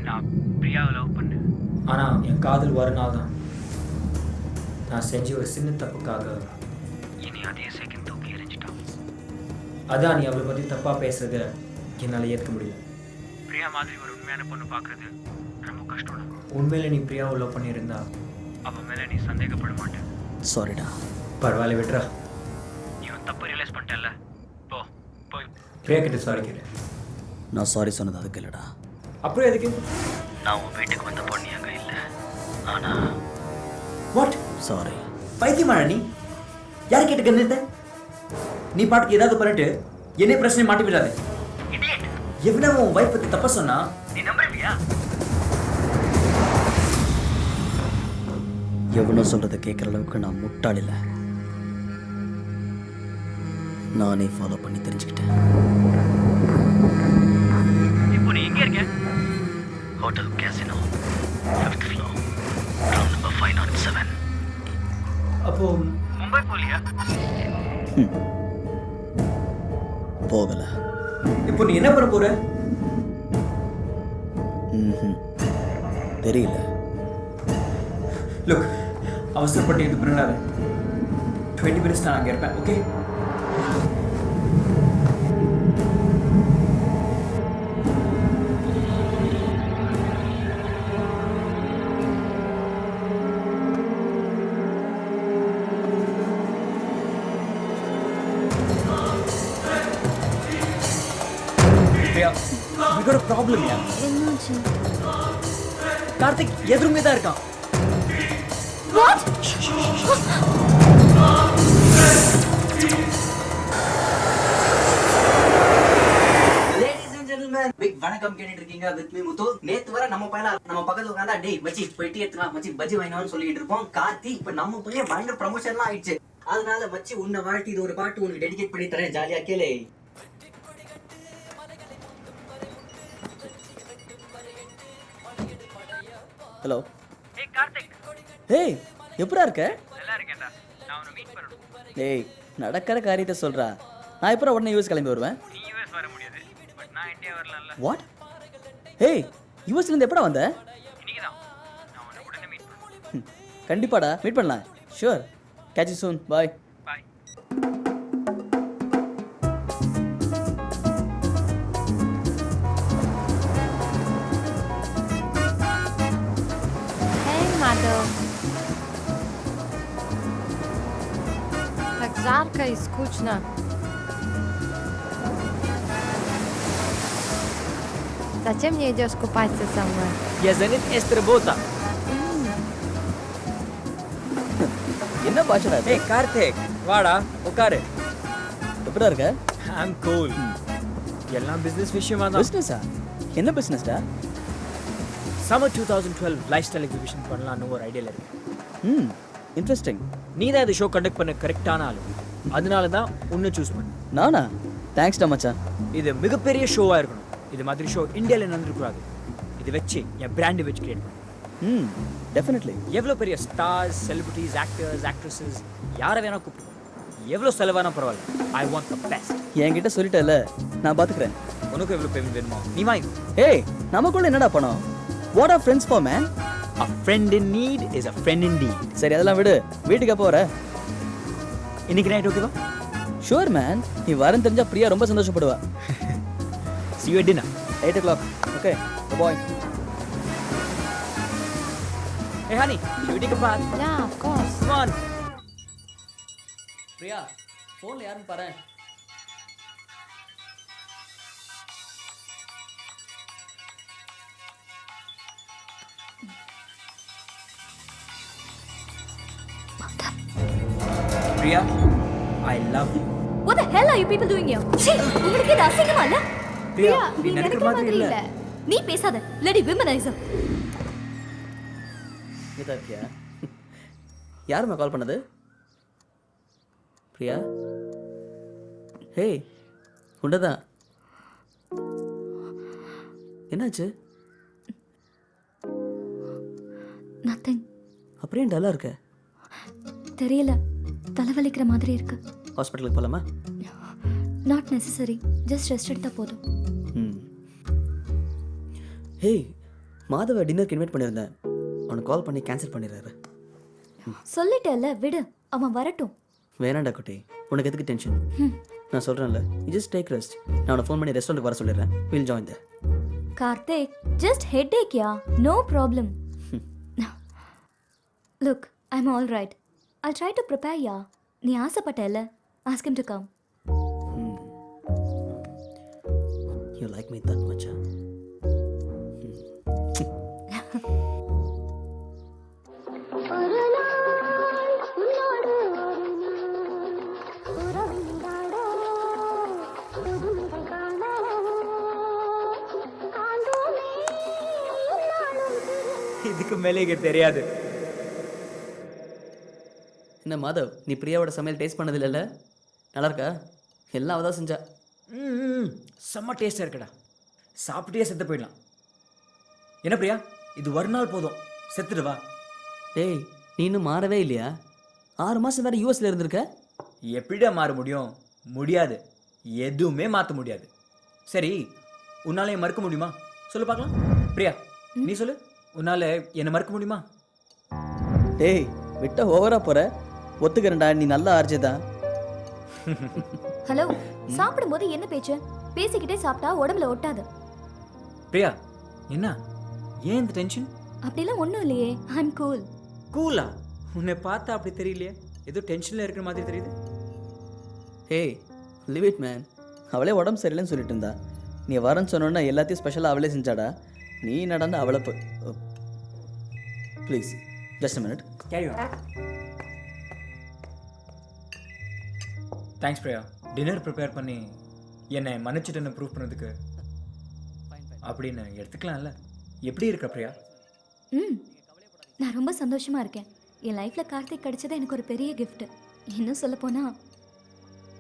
நான் பிரியாவை லவ் பண்ணேன். ஆனா என் காதல் வர நாள் தான் நான் செஞ்ச ஒரு சின்ன தப்புக்காக இனி அதே செகண்ட் தூக்கி எரிஞ்சிட்டான். அதான் நீ அவளை பத்தி தப்பா பேசுறத என்னால ஏற்க முடியல. பிரியா மாதிரி ஒரு உண்மையான பொண்ணு பார்க்கறது ரொம்ப கஷ்டம். உண்மையில நீ பிரியாவை லவ் பண்ணியிருந்தா அவன் மேல நீ சந்தேகப்பட மாட்டேன். சாரிடா. பரவாயில்ல விட்றா. நீ ஒரு தப்பு ரியலைஸ் பண்ணிட்டல. போ போய் பிரியா கிட்ட சாரி கேளு. நான் சாரி சொன்னது அதுக்கு இல்லைடா. அப்புறம் எதுக்கு? நான் உன் வீட்டுக்கு வந்த பொண்ணு அங்கே இல்லை. ஆனா வாட்? சாரி. பைத்தியமாடா நீ? யார் கேட்டு கண்டித்த? நீ பாட்டுக்கு ஏதாவது பண்ணிட்டு என்னை பிரச்சனை மாட்டி விடாது. எவனா உன் வைஃப் பத்தி தப்பா சொன்னா நீ நம்புறியா? எவனோ சொல்கிறத கேட்குற அளவுக்கு நான் முட்டாள் இல்லை. நானே ஃபாலோ பண்ணி தெரிஞ்சுக்கிட்டேன். இப்போ நீ எங்க இருக்க? Hotel casino, left floor, room number 507. அப்போ மும்பை போலியா? போகல. இப்போ நீ என்ன பண்ண போற? தெரியல. லுக், அவசரப்பட்டு இது பண்ணாத. 20 minutes நான் அங்கே இருப்பேன். Okay? We got a problem here. என்னாச்சு? கார்த்திக் எதிருமே தான் இருக்கான். What? Ladies and gentlemen, big வணக்கம் கேட்டுட்டு இருக்கீங்க with me முத்து. நேத்து வர நம்ம பையன் நம்ம பக்கத்துல உட்கார்ந்தா டேய் மச்சி போயிட்டு எடுத்துக்கலாம் மச்சி பஜ்ஜி வாங்கினோம்னு சொல்லிட்டு இருப்போம். கார்த்தி இப்ப நம்ம பையன் பயங்கர ப்ரமோஷன்லாம் ஆயிடுச்சு. அதனால மச்சி உன்னை வாழ்த்தி இது ஒரு பாட்டு உனக்கு டெடிகேட் பண்ணி தரேன். ஜாலியா கேளு. ஹலோ. ஏய் கார்த்திக். ஏய் எப்படா இருக்க? நல்லா இருக்கேன்டா. நான் உன்னை மீட் பண்ணணும். டேய் நடக்கிற காரியத்தை சொல்கிறா. நான் எப்போ உடனே யூஎஸ் கிளம்பி வருவேன்? நீ யுஎஸ் வர முடியாது. பட் நான் இந்தியா வரலாம்ல. வாட்? ஏய் யூஎஸ்லேருந்து எப்படா வந்த? இன்னைக்கு தான். நான் உன்னை உடனே மீட் பண்ணணும். கண்டிப்பாடா மீட் பண்ணலாம். Sure. Catch you soon. Bye. Bye. Hey, Madam. Так жарко и скучно. Зачем не идешь купаться со мной? Я занят эстербота. என்ன பாஷடா? ஏய் கார்த்திக் வாடா உட்காரு. எப்படா இருக்க? I'm cool. எல்லாம் பிசினஸ் விஷயமா தான். பிசினஸா? என்ன பிசினஸ்டா? Summer 2012 லைஃப் ஸ்டைல் எக்ஸிபிஷன் பண்ணலாம்னு ஒரு ஐடியால இருக்கு. இன்ட்ரெஸ்டிங். நீ தான் இந்த ஷோ கண்டக்ட் பண்ண கரெக்டான ஆளு. அதனால தான் உன்னை சூஸ் பண்ணேன். நானா? தேங்க்ஸ்டா மச்சான். இது மிகப்பெரிய ஷோவா இருக்கணும். இது மாதிரி ஷோ இந்தியாவில் நடந்துக்கூடாது. இது வச்சு என் பிராண்டு வச்சு கிரியேட் பண்ணேன். டெஃபினெட்லி. எவ்வளோ பெரிய ஸ்டார்ஸ், செலிபிரிட்டிஸ், ஆக்டர்ஸ், ஆக்ட்ரஸஸ் யாரை வேணா கூப்பிட்டு எவ்வளோ செலவானா பரவாயில்ல. I want the best. என்கிட்ட சொல்லிட்டல, நான் பார்த்துக்கிறேன். உனக்கு எவ்வளோ பேமெண்ட் வேணுமோ நீ வாங்கி. ஏய் நமக்குள்ள என்னடா பணம்? What are friends for man? A friend in need is a friend indeed. சரி அதெல்லாம் விடு. வீட்டுக்கு எப்போ வர? இன்னைக்கு நைட் ஓகேவா? Sure man. நீ வரேன்னு தெரிஞ்சா பிரியா ரொம்ப சந்தோஷப்படுவா. See you at dinner. 8 o'clock. Okay. Bye. Hey honey, should we take a bath? Yeah, of course. Come on. Priya ஃபோன்ல யாருன்னு பாரு. Priya, I love you. What the hell are you people doing here? Chee, உங்களுக்கு இது அசிங்கமா இல்ல? பிரியா, நீ நினைக்கிற மாதிரி இல்ல. நீ பேசாத. Lady womanizer. இதா இருக்கியா? யாரும்மா கால் பண்ணது? பிரியா? ஹே உண்டதா? என்னாச்சு? Nothing. அப்படியே டல்லா இருக்க? தெரியல. தலைவலிக்கிற மாதிரி இருக்கு. ஹாஸ்பிட்டலுக்கு போலாமா? Not necessary. Just rest எடுத்தா போதும். ஹே மாதவ டின்னருக்கு இன்வைட் பண்ணியிருந்தேன். அவனுக்கு கால் பண்ணி கேன்சல் பண்ணிடுறாரு. சொல்லிட்டேல்ல விடு. அவன் வரட்டும். வேணாண்டா குட்டி, உனக்கு எதுக்கு டென்ஷன்? நான் சொல்கிறேன்ல, ஜஸ்ட் டேக் ரெஸ்ட். நான் அவனை ஃபோன் பண்ணி ரெஸ்டாரண்ட்டுக்கு வர சொல்லிடுறேன். Will join there. Karthik, just headache யா. No problem. Look, I'm all right. I'll try to prepare ya. நீ ஆசைப்பட்டல. Ask him to come. You like me that much, huh? உண்மையிலே இங்கே தெரியாது. என்ன மாதவ், நீ பிரியாவோட சமையல் டேஸ்ட் பண்ணது இல்லைல்ல? நல்லா இருக்கா? எல்லாம் அவதான் செஞ்சா. செம்ம டேஸ்டாக இருக்குடா. சாப்பிட்டே செத்து போயிடலாம். என்ன பிரியா, இது ஒரு நாள் போதும், செத்துட்டு வா. டேய், நீ இன்னும் மாறவே இல்லையா? 6 மாதம் வேறு யூஎஸில் இருந்திருக்க. எப்படிடா மாற முடியும்? முடியாது, எதுவுமே மாற்ற முடியாது. சரி, உன்னால மறுக்க முடியுமா? சொல்லு பார்க்கலாம். பிரியா, நீ சொல்லு, உன்னால என்னை மறுக்க முடியுமா? டேய், விட்ட ஓவரா போற. ஒத்துக்கிறேன்டா, நீ நல்ல ஆர்ஜே தான். ஹலோ, சாப்பிடும்போது என்ன பேச்சு? பேசிக்கிட்டே சாப்பிட்டா உடம்புல ஒட்டாது. பிரியா, என்ன ஏன் இந்த டென்ஷன்? அப்படிலாம் ஒன்றும் இல்லையே, ஐ அம் கூல். கூலா? உன்னை பார்த்தா அப்படி தெரியலையே, ஏதோ டென்ஷனில் இருக்கிற மாதிரி தெரியுது. Hey, live it man. அவளே உடம்பு சரியில்லைன்னு சொல்லிட்டு இருந்தா. நீ வரேன்னு சொன்னோன்னா எல்லாத்தையும் ஸ்பெஷலாக அவளே செஞ்சாடா. நீ நடந்து அவளை please just a minute. Carry on. Thanks Priya, dinner prepare பண்ணி என்னை மன்னிச்சுட்டுன்னு ப்ரூவ் பண்ணதுக்கு. அப்படின்னு எடுத்துக்கலாம்ல. எப்படி இருக்க பிரியா? நான் ரொம்ப சந்தோஷமா இருக்கேன். என் லைஃப்பில் கார்த்திக் கிடைச்சது எனக்கு ஒரு பெரிய கிஃப்ட். இன்னும் சொல்ல போனால்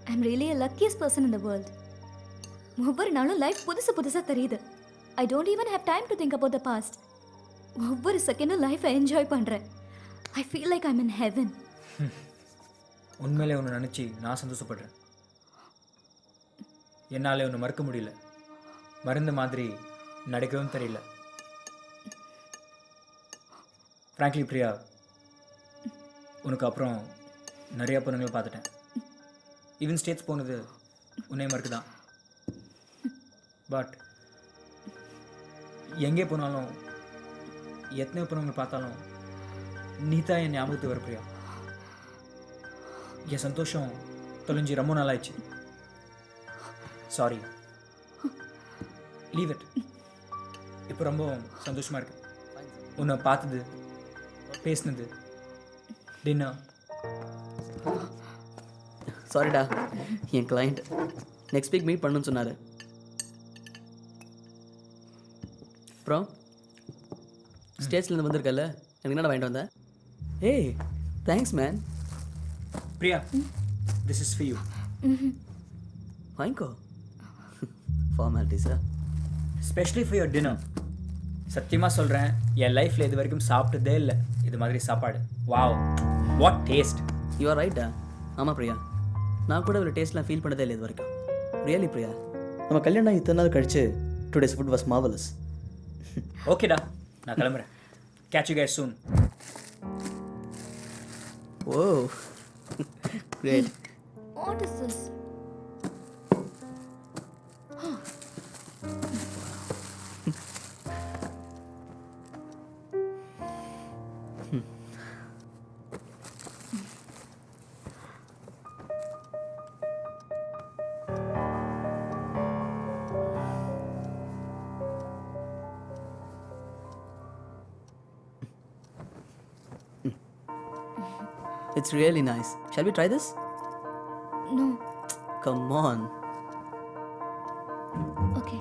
I am really a luckiest person in the world. ஒவ்வொரு நாளும் லைஃப் புதுசாக தெரியுது. I don't even have time to think about the past. ஒவ்வொரு செகண்டும் லைஃப்பை என்ஜாய் பண்ணுறேன். I feel like I'm in heaven. உண்மையிலே ஒன்று நினச்சி நான் சந்தோஷப்படுறேன். என்னால் ஒன்று மறக்க முடியல. மருந்து மாதிரி நடக்கவும் தெரியல. ஃப்ராங்க்லி பிரியா, உனக்கு அப்புறம் நிறையா பொண்ணுங்களை பார்த்துட்டேன். ஈவன் ஸ்டேட்ஸ் போனது உன்னை மறுக்கு தான். பட் எங்கே போனாலும் எத்தனை பொண்ணுங்களை பார்த்தாலும் நீ தான் என் ஞாபகத்துக்கு வர பிரியா. என் சந்தோஷம் தொலைஞ்சி ரொம்ப நாளாயிடுச்சு. Sorry, leave it. இப்போ ரொம்ப சந்தோஷமாக இருக்கு. உன்னை பார்த்தது, பேசினது, டின்னர். சாரிடா, என் கிளைண்ட் நெக்ஸ்ட் வீக் மீட் பண்ணணும்னு சொன்னார். அப்புறம் ஸ்டேட்ஸ்லேருந்து வந்திருக்கல, எனக்கு என்ன வாங்கிட்டு வந்தேன்? ஏய், thanks man. Priya, this is for you. வாங்கிக்கோ. ஃபார்மாலிட்டிஸா? Specially for your dinner. சத்தியமாக சொல்கிறேன், என் லைஃப்பில் இது வரைக்கும் சாப்பிட்டதே இல்லை இது மாதிரி சாப்பாடு. Wow, what taste. You are ரைட்டா. ஆமாம் பிரியா, நான் கூட ஒரு டேஸ்ட்லாம் ஃபீல் பண்ணதே இல்லை இது வரைக்கும். ரியலி பிரியா, நம்ம கல்யாணம் இத்தனை நாள் கழிச்சு டுடேஸ் ஃபுட் வாஸ் மார்வலஸ். ஓகேடா, நான் கிளம்புறேன். Catch you guys soon. Oh great. What is this? It's really nice. Shall we try this? No. Come on. Okay.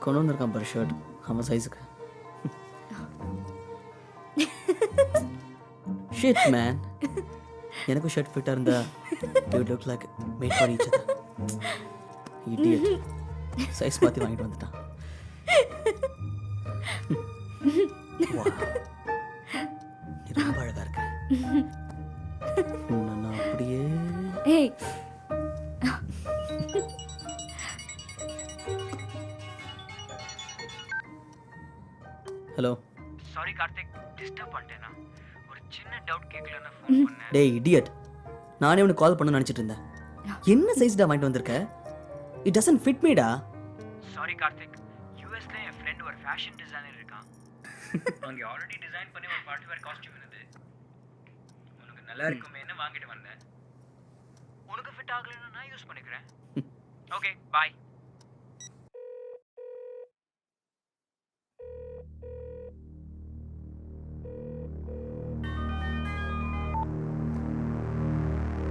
கொண்டு வந்திருக்கான் பாரு ஷர்ட், அவன் சைஸுக்கு. ஷிட் மேன், எனக்கும் ஷர்ட் ஃபிட்டாக இருந்தா you look like made for each other. Idiot, size பார்த்து வாங்கிட்டு வந்துட்டான். நீ ரொம்ப அழகா இருக்க. நான் அப்படியே. ஏய், ஹலோ. சாரி கார்த்திக், டிஸ்டர்ப் பண்ணிட்டேனா? ஒரு சின்ன டவுட் கேட்கலன்னு ஃபோன் பண்ணேன். டேய் இடியட், நானே உனக்கு கால் பண்ண நினச்சிட்டு இருந்தேன். என்ன சைஸ்டா வாங்கிட்டு வந்திருக்க? இட் டசன்ட் ஃபிட் மீடா. சாரி கார்த்திக், யூஎஸ்ல என் ஃப்ரெண்ட் ஒரு ஃபேஷன் டிசைனர் இருக்கான். அவங்க ஆல்ரெடி டிசைன் பண்ணி ஒரு பார்ட்டி வேர் காஸ்டியூம் இருந்தது. உனக்கு நல்லா இருக்குமேன்னு வாங்கிட்டு வந்தேன். உனக்கு ஃபிட் ஆகலைன்னா நான் யூஸ் பண்ணிக்கிறேன். Okay, bye.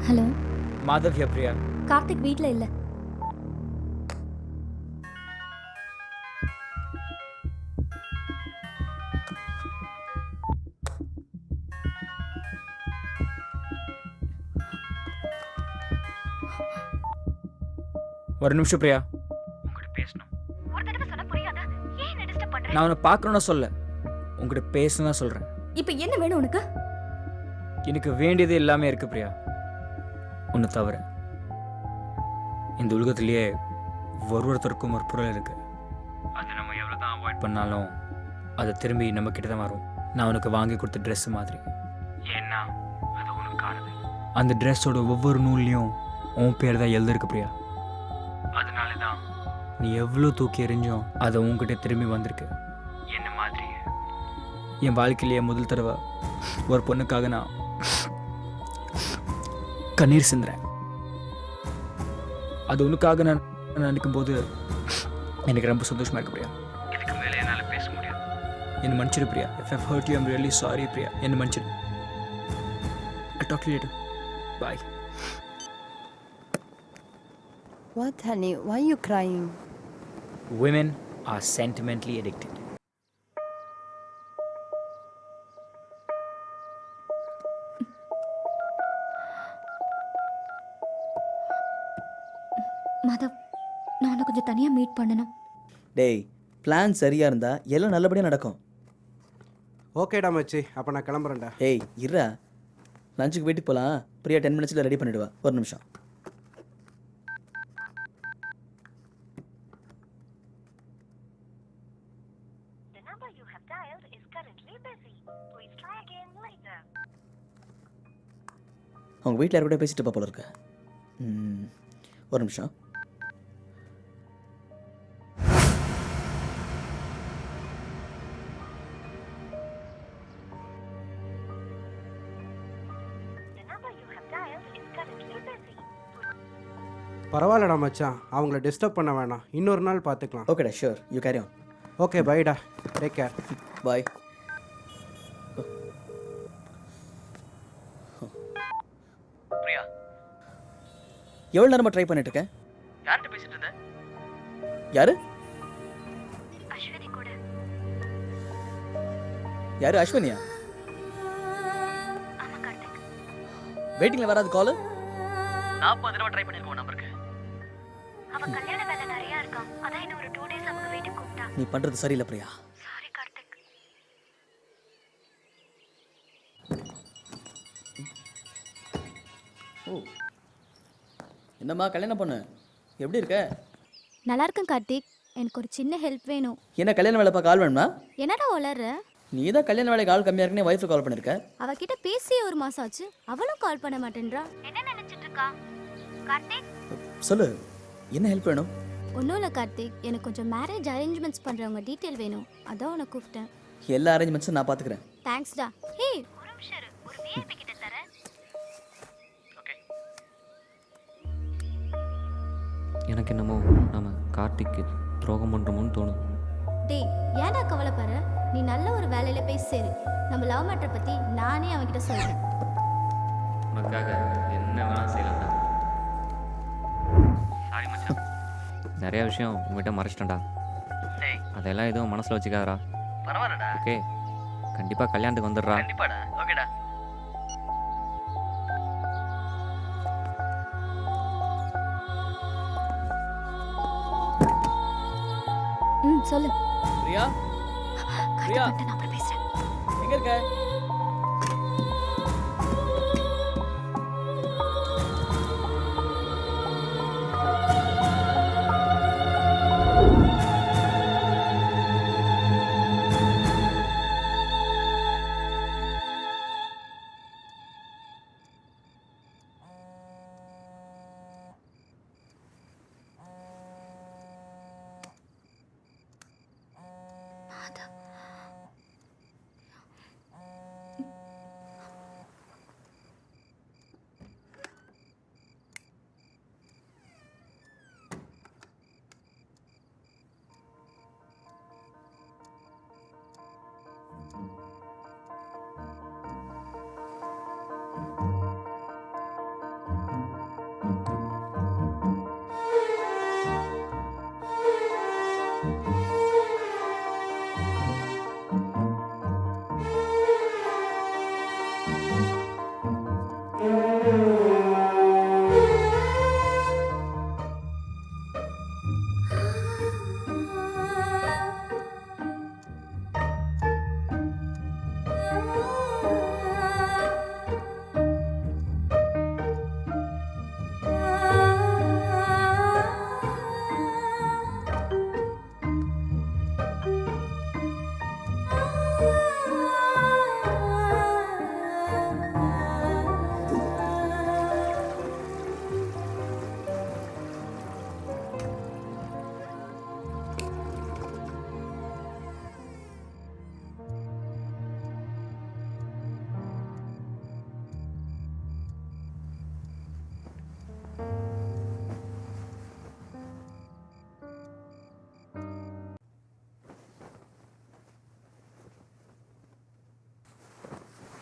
Hello. Madhav here Priya. Karthik வீட்டில் இல்லை. ஒரு நிமிஷம் பிரியா, உங்கள்கிட்ட பேசணும். ஒரு தடவை சொன்னா புரியாதா? ஏன் என்ன டிஸ்டர்ப் பண்ற? நான் உன்னை பார்க்கணும்னு சொல்ல, உங்கள்கிட்ட பேசணும் தான் சொல்கிறேன். இப்போ என்ன வேணும் உனக்கு? எனக்கு வேண்டியது எல்லாமே இருக்கு பிரியா, ஒன்று தவிர. இந்த உலகத்திலேயே ஒருத்தருக்கும் ஒரு பொருள் இருக்கு. அது நம்ம எவ்வளோ தான் அவாய்ட் பண்ணாலும் அது திரும்பி நம்ம கிட்ட தான் வரும். நான் உனக்கு வாங்கி கொடுத்த ட்ரெஸ் மாதிரி. ஏன்னா அது உனக்கானது. அந்த ட்ரெஸ்ஸோட ஒவ்வொரு நூல்லையும் உன் பேர் தான் எழுதிருக்கு பிரியா. அதனால தான் நீ எவ்வளோ தூக்கி எறிஞ்சும் அது உன்கிட்ட திரும்பி வந்திருக்கு. என்ன மாதிரி என் வாழ்க்கையிலேயே முதல் தடவை ஒரு பொண்ணுக்காக நான் கண்ணீர் சிந்துறேன். அது உனக்காக நான் நினைக்கும் போது எனக்கு ரொம்ப சந்தோஷமா இருக்கு பிரியா. இதுக்கு மேலே என்னால் பேச முடியாது. என்னை மன்னிச்சிடு Priya. If I've hurt you, I'm really sorry Priya. என்னை மன்னிச்சிடு. I'll talk to you later. Bye. What, honey? Why are you crying? Women are sentimentally addicted. Madhav, நான் உன்னை கொஞ்சம் தனியாக மீட் பண்ணணும். டேய், பிளான் சரியாக இருந்தால் எல்லாம் நல்லபடியாக நடக்கும். ஓகேடா மச்சி, அப்போ நான் கிளம்புறேன்டா. ஏய் இருடா, லஞ்சுக்கு வீட்டுக்கு போகலாம். பிரியா 10 மினிட்ஸில் ரெடி பண்ணிவிடுவா. ஒரு நிமிஷம். அவங்க வீட்டில் யார் கூட பேசிட்டு போல இருக்கு. ஒரு நிமிஷம். பரவாயில்லடா மச்சான், அவங்கள டிஸ்டர்ப் பண்ண வேணாம். இன்னொரு நாள் பார்த்துக்கலாம். ஓகேடா, sure, you carry on. Okay, பைடா, டேக் கேர். பாய். பிரியா, எவ்வளோ நேரமாக ட்ரை பண்ணிட்டு இருக்கேன்? யார்கிட்ட பேசிட்டு இருந்த? யாரு? அஸ்வினி கூட. யாரு? அஸ்வினியா? ஆமா கார்த்திக். வெயிட்டிங்கில் வராது கால். 40 தடவை ட்ரை பண்ணிருக்கோம் நம்பருக்கு. அவ கல்யாண வேலை நிறைய இருக்கான். அதான் இன்னும் ஒரு 2 days அவங்க வீட்டுக்கு கூப்பிட்டா. நீ பண்றது சரியில்லை பிரியா. சாரி கார்த்திக். ஓ, என்னம்மா கல்யாணம் பொண்ணு, எப்படி இருக்க? நல்லா இருக்கேன் கார்த்திக். எனக்கு ஒரு சின்ன ஹெல்ப் வேணும். என்ன கல்யாண வேலை பார்க்க கால் வேணுமா? என்னடா வளர்ற? நீ தான் கல்யாண வேலைக்கு ஆள் கம்மியாக இருக்குன்னு ஒய்ஃபுக்கு கால் பண்ணியிருக்க. அவகிட்ட பேசி ஒரு மாசம் ஆச்சு, அவளும் கால் பண்ண மாட்டேன்றா. என்ன நினைச்சிட்டு இருக்கா கார்த்திக்? சொல்லு, என்ன ஹெல்ப் வேணும்? ஒன்றும் இல்லை கார்த்திக், எனக்கு கொஞ்சம் மேரேஜ் அரேஞ்ச்மெண்ட்ஸ் பண்ணுறவங்க டீட்டெயில் வேணும். அதான் உன்னை கூப்பிட்டேன். எல்லா அரேஞ்ச்மெண்ட்ஸும் நான் பார்த்துக்கிறேன். தேங்க்ஸ்டா. ஹே, ஒரு நிமிஷம் இரு, ஒரு விஐபி கிட்ட தரேன். எனக்கு என்னமோ நம்ம கார்த்திக்கு துரோகம் பண்ணுறோமோன்னு தோணுது. டேய், ஏன்டா கவலைப்படுற? நீ நல்ல ஒரு வேலையில போய் சேரு. நம்ம லவ் மேட்டரை பற்றி நானே அவன்கிட்ட சொல்கிறேன். உனக்காக என்ன வேணாலும் செய்யலாம்டா. சாரி மச்சான், நிறைய விஷயம் உங்ககிட்ட மறைச்சிட்டேன்டா. அதெல்லாம் எதுவும் மனசில் வச்சுக்காதடா. பரவாயில்லடா. ஓகே, கண்டிப்பாக கல்யாணத்துக்கு வந்துடுறா. கண்டிப்பாடா. ஓகேடா. சொல்லு. பிரியா, பிரியா, நான் அப்புறம் பேசுறேன். எங்க இருக்க?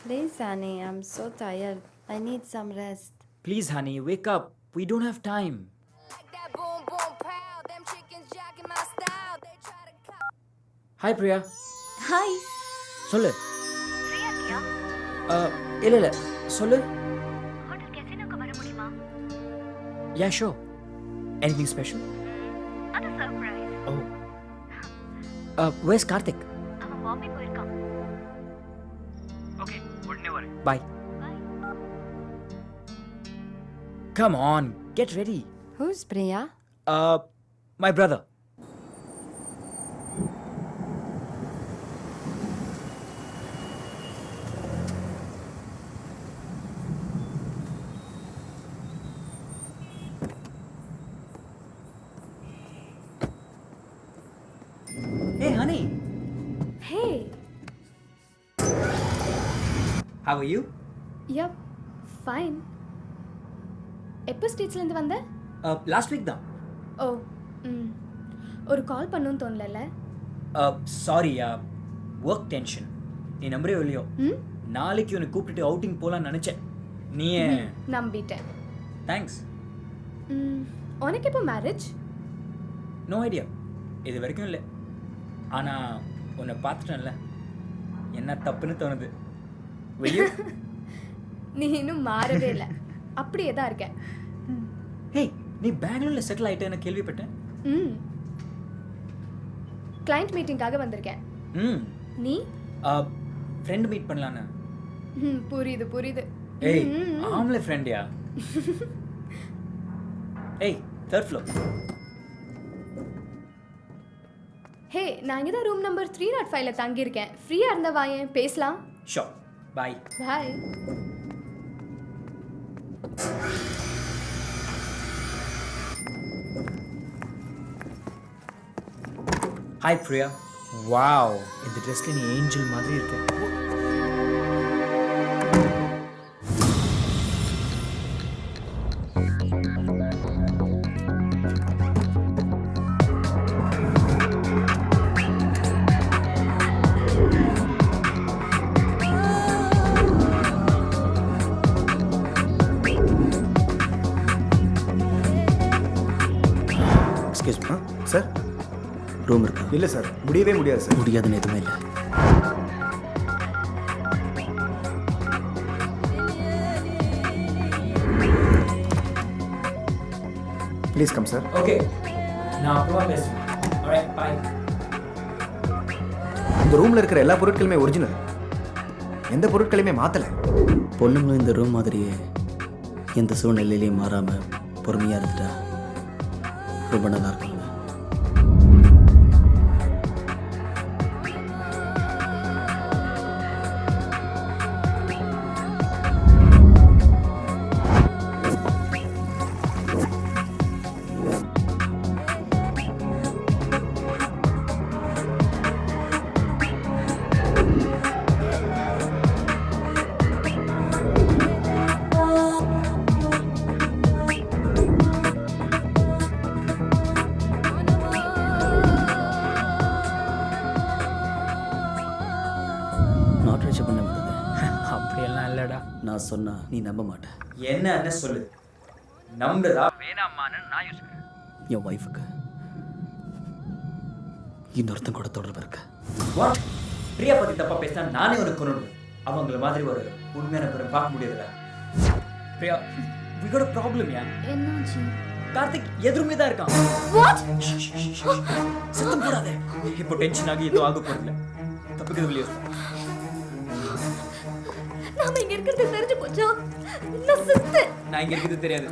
Please, honey, I'm so tired. I need some rest. Please, honey, wake up. We don't have time. Hi, Priya. Hi. சொல்லு. ஃப்ரீயா இருக்கியா? இல்ல சொல்லு. ஹோட்டல் கெசினோக்கு வர முடியுமா? Yeah, sure. Anything special? அது சர்ப்ரைஸ். Oh. Where's Karthik? அவன் பாம்பே போயிருக்கான். ஓகே உடனே வரேன். Bye. Come on, get ready. Who's Priya? My brother. Hey, honey. Hey. How are you? Yep. Fine. எப்போ ஸ்டேட்ஸ்லேருந்து வந்த? Last week தான். ஓ ம் ஒரு கால் பண்ணணும்னு தோணலல்ல? Sorry, work tension. நீ நம்பரே இல்லையோ, ம் நாளைக்கு உன்னை கூப்பிட்டுட்டு அவுட்டிங் போகலான்னு நினச்சேன். நீ நம்பிட்டேன். தேங்க்ஸ். உனக்கு எப்போ மேரேஜ்? நோ ஐடியா, இது வரைக்கும் இல்லை. ஆனால் உன்னை பார்த்துட்டேன்ல, என்ன தப்புன்னு தோணுது. வெளியே நீ இன்னும் மாறவே இல்லை, அப்படியே தான் இருக்க. ஹே, நீ பெங்களூரில் செட்டில் ஆகிட்டேன்னு கேள்விப்பட்டேன். ம் கிளைண்ட் மீட்டிங்காக வந்திருக்கேன். நீ? ஃப்ரெண்ட் மீட் பண்ணலான்னு. புரியுது புரியுது. ஏய், ஆம்லே ஃப்ரெண்ட்யா? ஏய், தேர்ட் ஃப்ளோர். ஹே, நான் இங்கே தான் ரூம் நம்பர் 305ல தங்கியிருக்கேன். ஃப்ரீயாக இருந்தால் வாயேன், பேசலாம். ஷோர், பாய். பாய். ஹாய் பிரியா. வாவ், இந்த ட்ரெஸ்ல நீ ஏஞ்சல் மாதிரி இருக்க. எக்ஸ்கியூஸ் சார், ரூம் இருக்கா? இல்லை சார், முடியவே முடியாது சார். முடியாதுன்னு எதுவுமே இல்லை. Please come sir. ஓகே, நான் அப்புறமா பேசுறேன். Alright, bye. இந்த ரூமில் இருக்கிற எல்லா பொருட்களுமே ஒரிஜினல், எந்த பொருட்களையுமே மாற்றலை. பொண்ணுங்களும் இந்த ரூம் மாதிரியே எந்த சூழ்நிலையிலையும் மாறாமல் பொறுமையாக இருந்துட்டா ரொம்ப நல்லா இருக்குங்க. அப்படியெல்லாம் இல்லைடா. நான் சொன்னா நீ நம்ப மாட்டேன். என்ன சொல்லு, நம்புறதா வேணாமான்னு நான் யோசிக்கிறேன். என் ஒய்ஃபுக்கு இன்னொருத்தன் கூட தொடர்பு இருக்கு. வாட்? பிரியா பத்தி தப்பா பேசினா நானே உனக்கு கொன்னுடுவேன். அவங்கள மாதிரி ஒரு உண்மையான பேரை பார்க்க முடியாதுடா. Priya, we got a problem யா. என்னாச்சு? கார்த்திக் எதிருமே தான் இருக்கான். வாட்? சத்தம் போடாதே. இப்போ டென்ஷன் ஆகி ஏதோ ஆக போறதில்ல. தப்புக்கு வெளியே நாம இங்க இருக்கிறது தெரிஞ்சு போச்சா? நான் செத்து. நான் இங்க இருக்கிறது தெரியாது.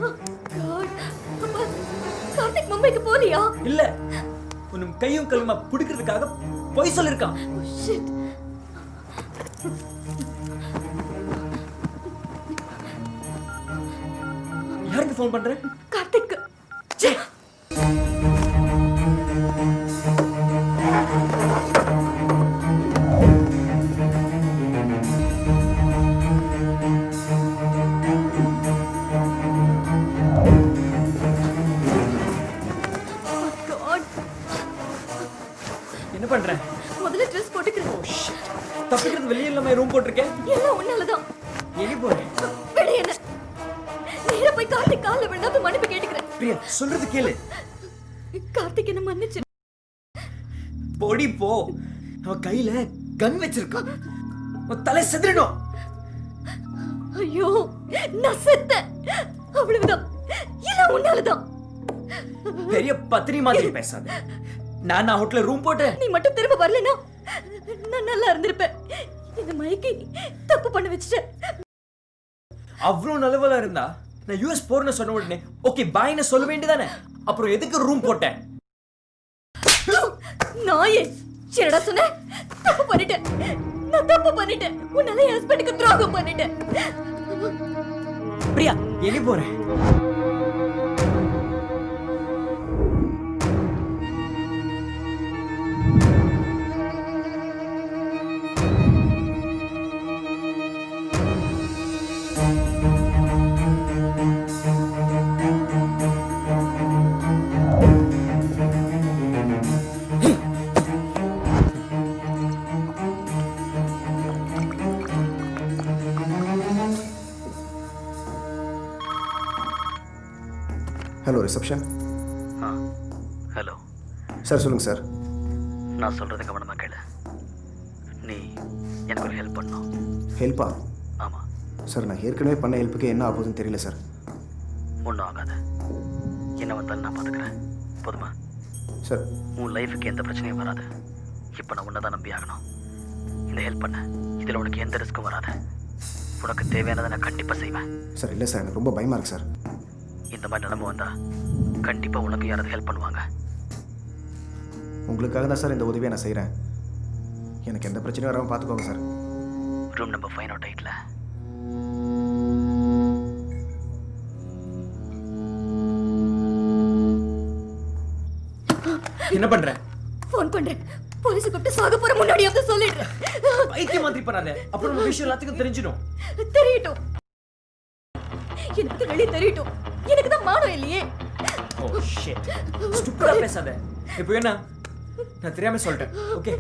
கார்த்திக் மும்பைக்கு போலியா? இல்ல, உன்னும் கையும் கல்லுமா பிடிக்கிறதுக்காக பொய் சொல்லிருக்கான். யாருக்கு ஃபோன் பண்ற? கார்த்திக். என்ன பண்ற? முதல்ல ட்ரெஸ் போட்டுக்கிறேன். தப்பிக்கிறது வெளியே இல்லாம ரூம் போட்டிருக்கேன். எல்லாம் உன்னாலதான். எங்க போறேன்? விடு என்ன. நேரா போய் கார்த்திக் கால்ல விழுந்து மன்னிப்பு கேட்டுக்கிறேன். பிரியா சொல்றது கேளு. கார்த்திக் என்ன மன்னிச்சு. போடி போ. அவன் கையில கன் வச்சிருக்கான். உன் தலை செதறிடும். ஐயோ நான் செத்தேன். அவ்வளவுதான். எல்லாம் உன்னாலதான். பெரிய பத்திரி மாதிரி பேசாத. நான் ஹோட்டல்ல ரூம் போட்டேன். நீ மட்டும் திரும்ப வரலனா நான் நல்லா இருந்திருப்பேன். இந்த மைக்கி தப்பு பண்ண வச்சிட்டேன். அவ்வளவு நல்லவளா இருந்தா நான் யுஎஸ் போறேன்னு சொன்ன உடனே ஓகே பாய்னு சொல்ல வேண்டியதானே? அப்புறம் எதுக்கு ரூம் போட்டேன்? நாயே என்னடா சொன்ன? தப்பு பண்ணிட்டேன். நான் தப்பு பண்ணிட்டேன். உன்னால என் ஹஸ்பண்டுக்கு துரோகம் பண்ணிட்டேன். பிரியா எங்க போறேன்? Hello reception. ஹலோ சார் சொல்லுங்கள் சார். நான் சொல்கிறத கவனமாக கேளு. நீ எனக்கு ஒரு ஹெல்ப் பண்ணணும். ஹெல்ப்பா? ஆமாம் சார் நான் ஏற்கனவே பண்ண ஹெல்ப்புக்கு என்ன ஆகுதுன்னு தெரியல சார். ஒன்றும் ஆகாது. என்ன வந்தாலும் நான் பார்த்துக்கிறேன். போதுமா? சார் உன் லைஃபுக்கு எந்த பிரச்சனையும் வராது. இப்போ நான் உன்னை தான் நம்பி ஆகணும். இந்த ஹெல்ப் பண்ண இதில் உனக்கு எந்த ரிஸ்க்கும் வராது. உனக்கு தேவையானதை நான் கண்டிப்பாக செய்வேன். சார் இல்லை சார் எனக்கு ரொம்ப பயமாக இருக்கு சார். இந்த மாதிரி நிலைமை வந்தால் கண்டிப்பாக உனக்கு யாராவது ஹெல்ப் பண்ணுவாங்க. உங்களுக்காக தான் சார் இந்த உதவியை நான் செய்கிறேன். எனக்கு எந்த பிரச்சனையும் வராமல் பார்த்துக்கோங்க சார். Room number 508ல. என்ன பண்ற? ஃபோன் பண்றேன். போலீஸ் கூப்பிட்டு சாக போற முன்னாடி வந்து சொல்லிடுறேன். பைத்தியம் மாதிரி பண்ணாத. அப்புறம் நம்ம விஷயம் எல்லாத்துக்கும் தெரிஞ்சிடும். தெரியட்டும். எனக்கு வெளியே தெரியட்டும். எனக்கு தான் மானம் இல்லையே. Oh shit. ஸ்டூபிடா பேசாத. இப்போ என்ன? நான் தெரியாம சொல்லிட்டேன். Okay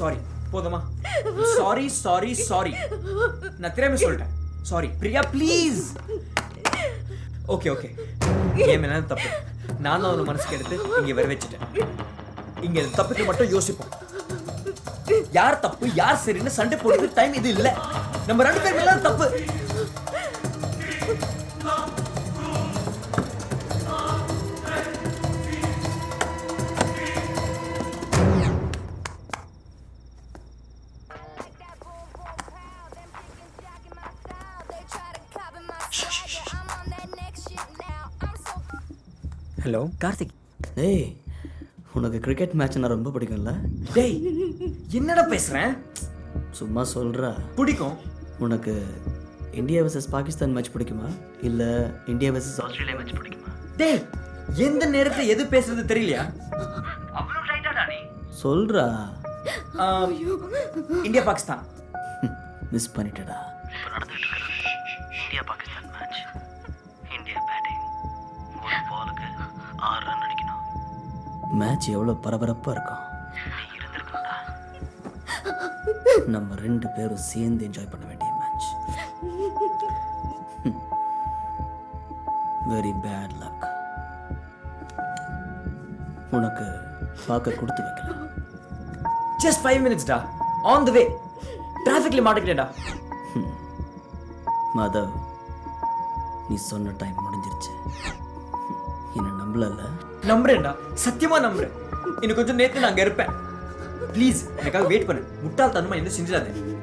sorry. போதுமா? Sorry sorry sorry. நான் தெரியாம சொல்லிட்டேன். Sorry Priya please. Okay okay. ஏன் மேல தப்பு. நான் தான் ஒரு மனசுக்கு எடுத்து இங்க வர வச்சிட்டேன். இங்க தப்புக்கு மட்டும் யோசிப்போம். யார் தப்பு யார் சரின்னு சண்டை போடுறது டைம் இது இல்ல. நம்ம ரெண்டு பேர் மேல தப்பு. ஹலோ கார்த்திக். ஏய் உனக்கு கிரிக்கெட் மேட்ச்னா ரொம்ப பிடிக்கும்ல? டேய் என்னடா பேசுறேன்? சும்மா சொல்கிறா. பிடிக்கும். உனக்கு இந்தியா vs பாகிஸ்தான் மேட்ச் பிடிக்குமா இல்லை இந்தியா vs ஆஸ்திரேலியா மேட்ச் பிடிக்குமா? டேய் எந்த நேரத்துல எது பேசுறது தெரியலையா? அவ்வளவு ரைட்டாடா நீ? சொல்றா. இந்தியா பாகிஸ்தான். மிஸ் பண்ணிட்டடா. இப்போ நடந்துட்டு இருக்கிறது India Pakistan match. India batting. ஒரு பாலுக்கு 6 ரன் அடிக்கணும். மேட்ச் எவ்வளோ பரபரப்பாக இருக்கும். நீ இருந்திருக்கா? நம்ம 2 பேரும் சேர்ந்து என்ஜாய் பண்ண வேண்டிய மேட்ச். Very bad luck. உனக்கு பார்க்க கொடுத்து வைக்கலாம். Just 5 minutes டா. On the way. டிராஃபிக்ல மாட்டிக்கிட்டேன்டா. மாதவ் நீ சொன்ன டைம் முடிஞ்சிருச்சு. என்ன நம்பலல்ல? நம்புறேன்டா. சத்தியமா நம்புறேன். இன்னும் கொஞ்சம் நேத்து நான் அங்க இருப்பேன். ப்ளீஸ் எனக்காக வெயிட் பண்ணு. முட்டாள்தனமா எதுவும் செஞ்சிடாத.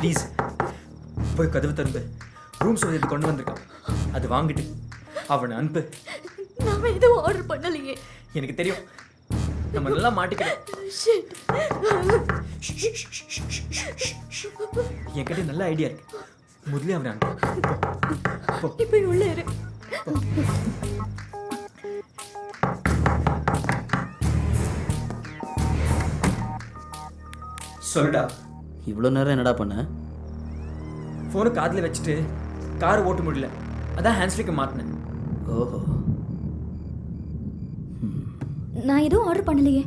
ப்ளீஸ் போய் கதவு திறந்து ரூம் சர்வீஸ் கொண்டு வந்திருக்கான். அது வாங்கிட்டு அவனை அனுப்பு. நாம எதுவும் ஆர்டர் பண்ணலையே. எனக்கு தெரியும். நம்ம நல்லா மாட்டிக்கிறோம். என்கிட்ட நல்ல ஐடியா இருக்கு. முதல்ல அவனை அனுப்பு. போ. இப்போ உள்ள இரு. சொல்லுடா. இவ்வளோ நேரம் என்னடா பண்ண? ஃபோனை காதில் வச்சுட்டு கார் ஓட்ட முடியல, அதான் ஹேண்ட்ஸ்ஃப்ரீக்கு மாட்டினேன். ஓஹோ. நான் எதுவும் ஆர்டர் பண்ணலையே.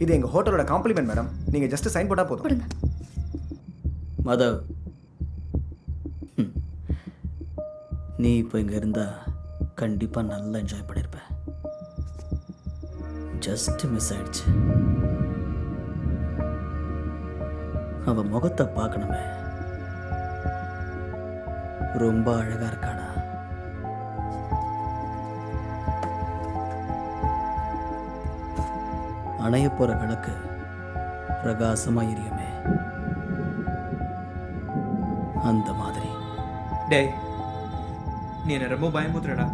இது எங்கள் ஹோட்டலோட காம்ப்ளிமெண்ட் மேடம். நீங்கள் ஜஸ்ட் சைன் போட்டால் போதும். கொடுங்க. மாதவ், நீ இப்போ இங்கே இருந்தா கண்டிப்பாக நல்லா என்ஜாய் பண்ணியிருப்ப. ஜஸ்ட் மிஸ் ஆயிடுச்சு. அவ முகத்தை பார்க்கணுமே, ரொம்ப அழகா இருக்காடா. அணைய போற விளக்கு பிரகாசமா எரியுமே, அந்த மாதிரி. டேய், நீ என்ன ரொம்ப பயமுத்துறடா.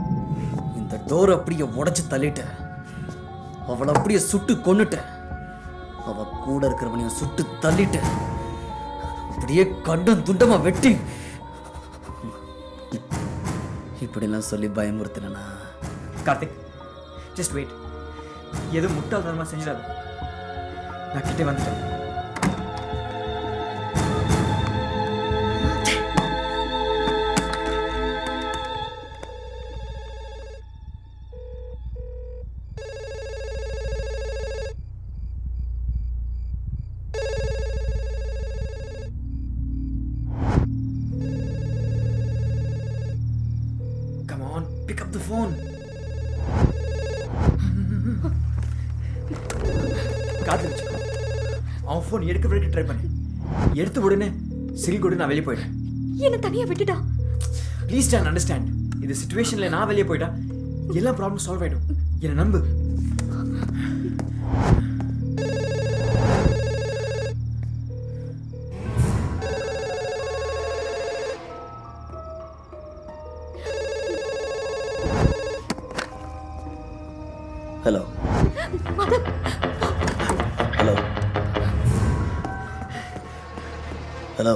இந்த டோர் அப்படியே உடைச்சு தள்ளிட்ட, அவளை அப்படியே சுட்டு கொன்னுட்ட, அவ கூட இருக்கிறவனையும் சுட்டு தள்ளிட்ட, அப்படியே கண்டம் துண்டமா வெட்டி இப்படிலாம் சொல்லி பயமுறுத்தினா. Karthik, just wait. எதுவும் முட்டாள்தனமா செஞ்சிடாத. நான் கிட்டே வந்துட்டேன். Come on, pick up the phone. காதில் வச்சுக்கோ. அவன் ஃபோன் எடுக்க வரைக்கும் ட்ரை பண்ணு. எடுத்த உடனே சில் கூட நான் வெளியே போயிட்டேன். என்ன தனியா விட்டுடா. Please tan understand. இந்த சிச்சுவேஷனில் நான் வெளியே போயிட்டா எல்லா ப்ராப்ளம் சால்வ் ஆகிடும். என்னை நம்பு. Hello hello hello.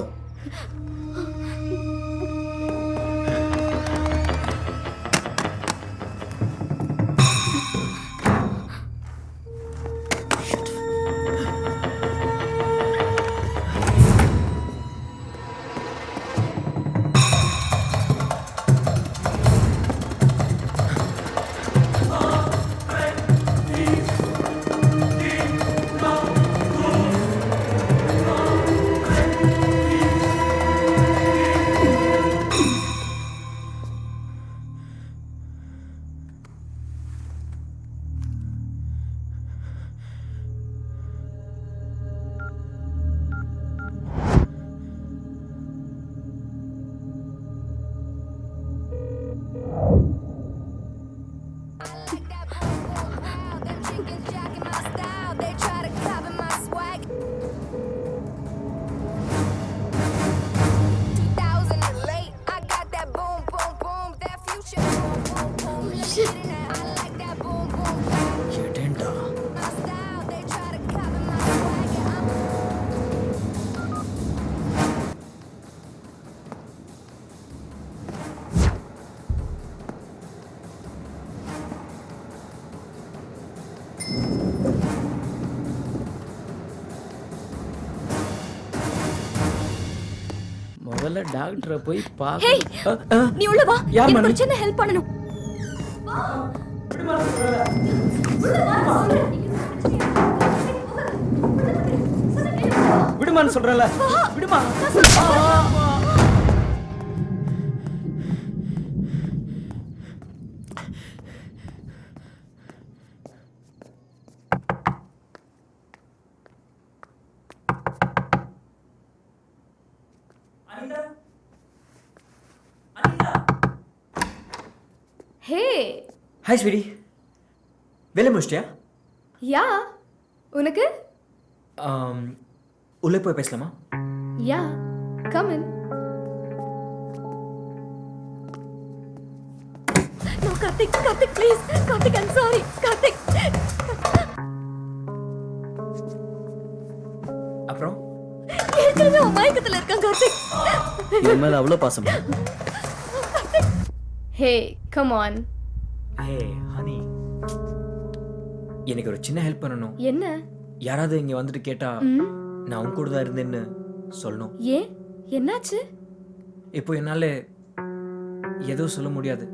முதல்ல டாக்டரை போய் ஹே, பார்க்க. நீ உள்ள வா. யார் எனக்கு மணி? ஒரு சின்ன ஹெல்ப் பண்ணனும். விடுமான்னு சொல்றல. விடுமா. ஹே. Hi sweetie. வேலை முடிச்சிட்டியா? யா. உனக்கு? உள்ளே போய் பேசலாமா? Yeah. Come in. No, Karthik, please. Karthik, I'm sorry. Karthik. அப்புறம் ஏஞ்சல் அவன் மயக்கத்துல இருக்கான் கார்த்திக். இவன் மேல அவ்வளோ பாசமா? Hey come on. Hey honey, எனக்கு ஒரு சின்ன ஹெல்ப் பண்ணணும். என்ன? யாராவது இங்க வந்துட்டு கேட்டா நான் உன் கூட தான் இருந்தேன்னு சொல்லணும். ஏன், என்னாச்சு? இப்போ என்னால எதுவும் சொல்ல முடியாது.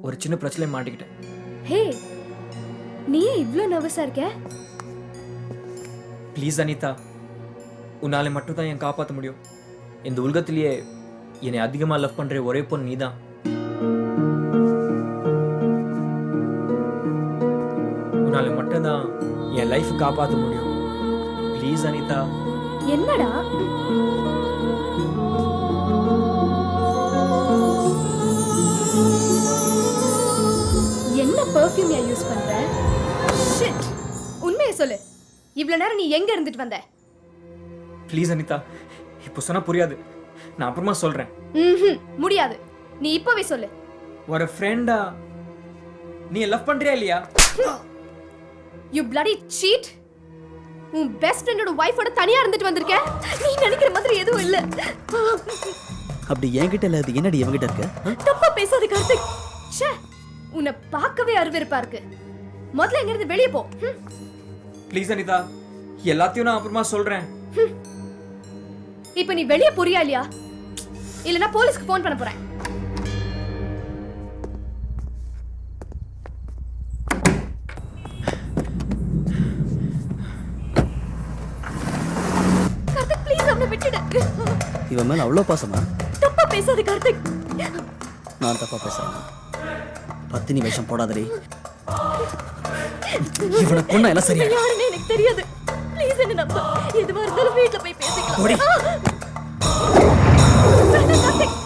ஒரு சின்ன பிரச்சனை மாட்டிக்கிட்டேன். ஹே, நீ ஏன் இவ்ளோ நர்வஸா இருக்க? ப்ளீஸ் அனிதா, உன்னால மட்டும் தான் என் காப்பாற்ற முடியும். இந்த உலகத்திலேயே என்னை அதிகமா லவ் பண்ற ஒரே பொண்ணு நீதான். உன்னால மட்டும்தான் என் லைஃப் காப்பாற்ற முடியும். ப்ளீஸ் அனிதா. என்னடா? என்ன பெர்ஃப்யூம் யூஸ் பண்ற? ஷிட், உண்மையை சொல்லு. இவ்வளவு நேரம் நீ எங்க இருந்துட்டு வந்த? ப்ளீஸ் அனிதா, இப்போ சொன்னா புரியாது. நான் அப்புறமா சொல்றேன். முடியாது, நீ இப்பவே சொல்லு. ஒரு ஃப்ரெண்டா நீ லவ் பண்றியா இல்லையா? You bloody cheat. உன் பெஸ்ட் ஃப்ரெண்டோட வைஃபோட தனியா இருந்துட்டு வந்திருக்க. நீ நினைக்கிற மாதிரி எதுவும் இல்ல. அப்படி என்கிட்ட இல்ல, அது என்னடி என்கிட்ட இருக்க? தப்பா பேசாத கார்த்திக். ச்சே, உன்னை பார்க்கவே அருவருப்பா இருக்கு. முதல்ல எங்க இருந்து வெளியே போ. ப்ளீஸ் அனிதா, எல்லாத்தையும் நான் அப்புறமா சொல்றேன். இப்போ நீ வெளியே போறியா இல்லையா? இல்லனா போலீஸ்க்கு ஃபோன் பண்ண போறேன். கார்த்திக் ப்ளீஸ் அவனை விட்டுடு. இவன் மேல அவ்வளோ பாசமா? தப்பா பேசாத கார்த்திக். நான் தப்பா பேசுறேன்? பத்தினி வேஷம் போடாதடி. இவனை கொன்னா எல்லாம் சரியா? யாருன்னு எனக்கு தெரியாது. ப்ளீஸ் என்ன நம்பு. எதுவா இருந்தாலும் வீட்ல போய் பேசிக்கலாம். Karthik.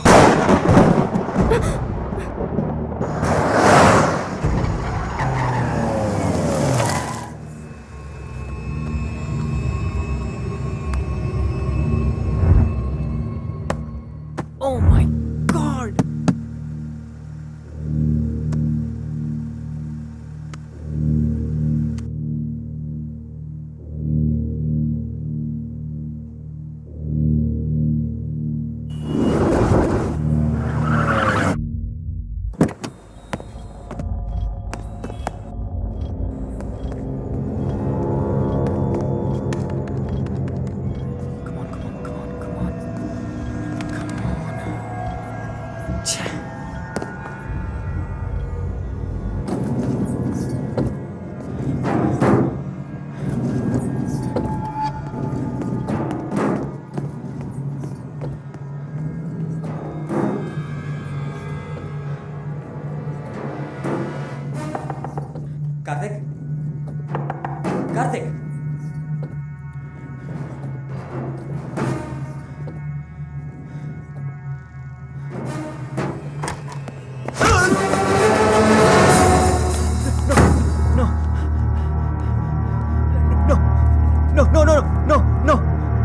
Oh my God.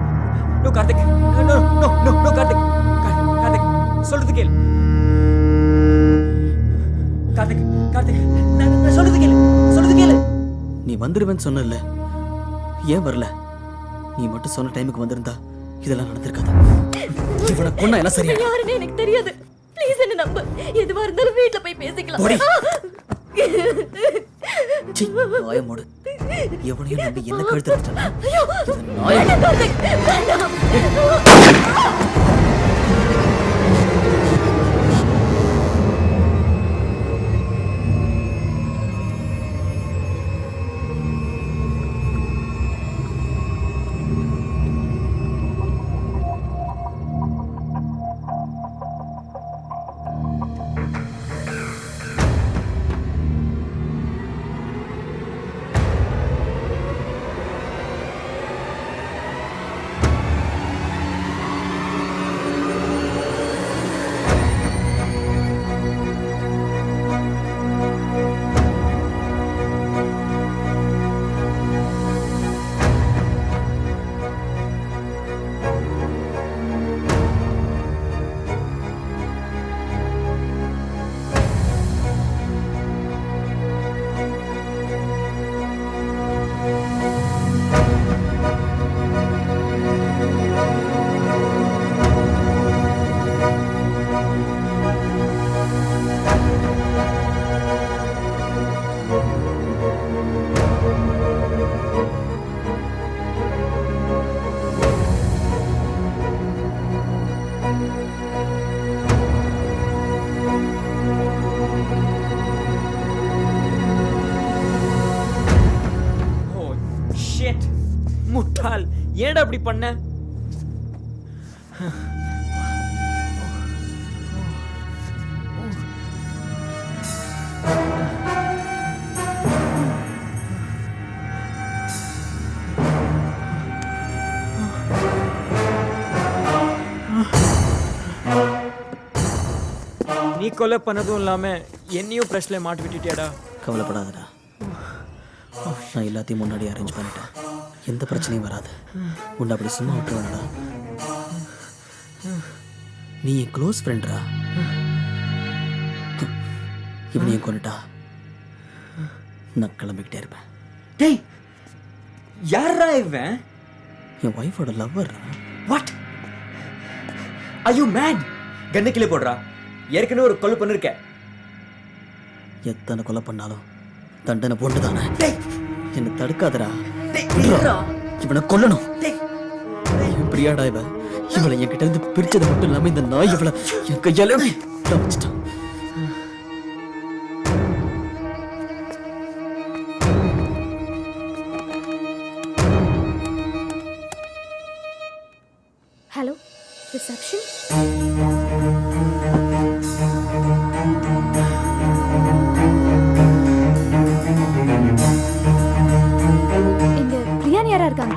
Karthik, Karthik, சொல்றது கேளு. கார்த்திக், கார்த்திக், நான் சொல்றது கேளு, சொல்றது கேளு. நீ வந்துடுவேன்னு சொன்னல, ஏன் வரல? நீ மட்டும் சொன்ன டைமுக்கு வந்திருந்தா இதெல்லாம் நடந்திருக்காது. இவனை கொன்னா எல்லாம் சரியா? யாருன்னு எனக்கு தெரியாது. ப்ளீஸ் என்ன நம்பு. எதுவா இருந்தாலும் வீட்ல போய் பேசிக்கலாம். வாய மூடு. எவனையும் நம்பி என்ன கழுத்து ஏன்டா அப்படி பண்ண? நீ கொலை பண்ணதும் இல்லாம என்னையும் பிரச்சனை மாட்டி விட்டுட்டியாடா. கவலைப்படாதடா, நான் எல்லாத்தையும் முன்னாடி அரேஞ்ச் பண்ணிட்டேன். எந்த பிரச்சனையும் வராது. உன்னை அப்படி சும்மா விட்டுருவேனடா. நீ என் க்ளோஸ் ஃப்ரெண்ட்ரா. இவனையும் கொண்டுட்டா நான் கிளம்பிக்கிட்டே இருப்பேன். டேய், யாரா இவன்? என் ஒய்ஃபோட lover. What? Are you mad? கண்ணு கிளி போடுறா. ஏற்கனவே ஒரு கொலை பண்ணிருக்க. எத்தனை கொலை பண்ணாலும் தண்டனை போட்டு தானே. என்னை தடுக்காதடா. இவனை கொல்லணும். எப்படியாடா இவளை என்கிட்ட இருந்து பிரிச்சது மட்டும் இல்லாம இந்த நாய் இவளை என் கையால வச்சுட்டான். Hello, reception. இங்க பிரியாணி யாரா இருக்காங்க?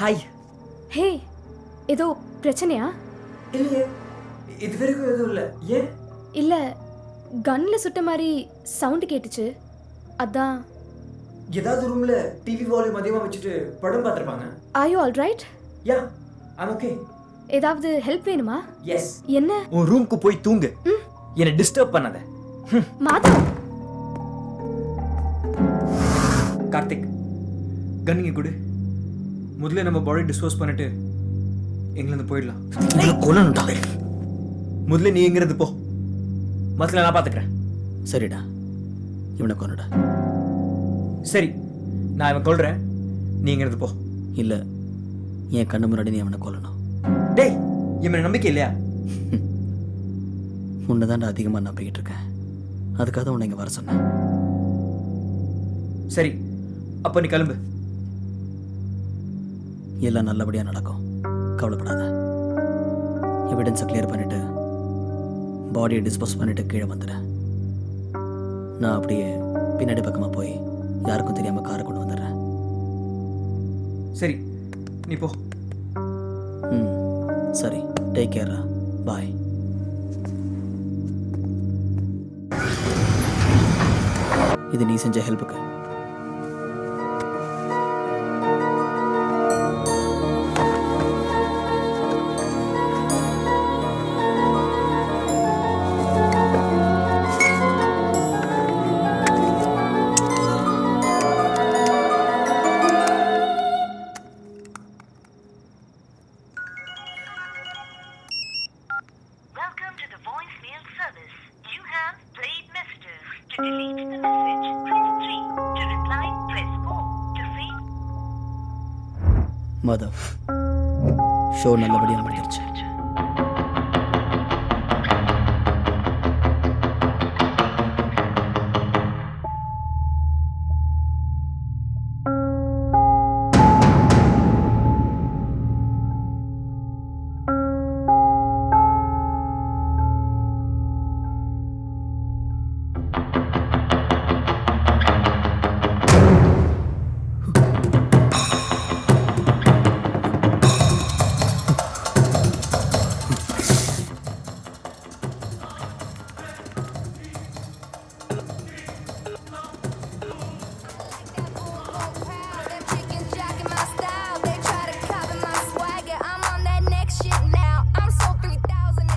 ஹாய். ஹே, ஏதோ பிரச்சனையா? இல்லையே, இது வரைக்கும் எதுவும் இல்லை. ஏன்? இல்ல, கன்ல சுட்ட மாதிரி சவுண்ட் கேட்டுச்சு, அதான். ஏதாவது ரூம்ல டிவி வால்யூம் அதிகமா வச்சுட்டு படம் பார்த்திருப்பாங்க. Are you all right? Yeah, I'm okay. ஏதாவது ஹெல்ப் வேணுமா? எஸ். என்ன? உன் ரூம்க்கு போய் தூங்கு. என்னை டிஸ்டர்ப் பண்ணாத. மாதவ். கார்த்திக், கன்னிங்க கொடு. முதல்ல நம்ம பாடி டிஸ்போஸ் பண்ணிட்டு எங்கிருந்து போயிடலாம். கொல்லணும்டா. முதல்ல நீ எங்கிருந்து போ, மத்தல நான் பாத்துக்கிறேன். சரிடா, இவனை கொன்னுடா. சரி, நான் இவன் கொல்றேன், நீ எங்கிருந்து போ. இல்ல, என் கண்ணு முன்னாடி நீ அவனை கொல்லணும். டேய், இவனை நம்பிக்கை இல்லையா? உன்னை தாண்டா அதிகமாக நம்பிக்கிட்டு இருக்கேன். அதுக்காக தான் உன்னை இங்கே வர சொன்னேன். சரி, அப்போ நீ கிளம்பு. எல்லாம் நல்லபடியாக நடக்கும், கவலைப்படாத. எவிடன்ஸை கிளியர் பண்ணிட்டு பாடியை டிஸ்போஸ் பண்ணிட்டு கீழே வந்துடுறேன். நான் அப்படியே பின்னாடி பக்கமாக போய் யாருக்கும் தெரியாமல் காரை கொண்டு வந்துடுறேன். சரி, நீ போ. சரி, டேக் கேர்ரா. பாய். இது நீ செஞ்ச ஹெல்ப்புக்கு. Welcome to the voicemail service. You have played messages. To delete the message, press 3. To reply, press 4. To see... Madhav, show நல்லபடியாக முடிஞ்சிருச்சு.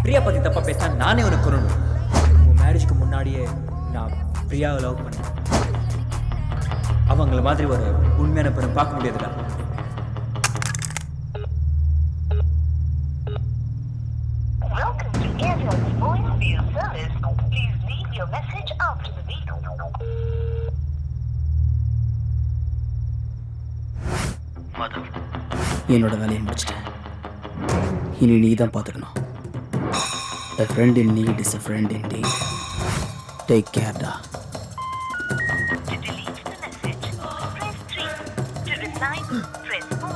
பிரியா பத்தி தப்பா பேச நானே உனக்கு கொல்லணும். உன் மேரேஜுக்கு முன்னாடியே நான் பிரியாவை லவ் பண்ணேன். அவங்கள மாதிரி ஒரு உண்மையான பெண்ணை பார்க்க முடியாதுடா. மாதவ், என்னோட வேலையை முடிச்சிட்டேன். இனி நீ தான் பார்த்துக்கணும். A friend in need is a friend indeed. Take care, da. To delete the message, press 3. To reply, press 4.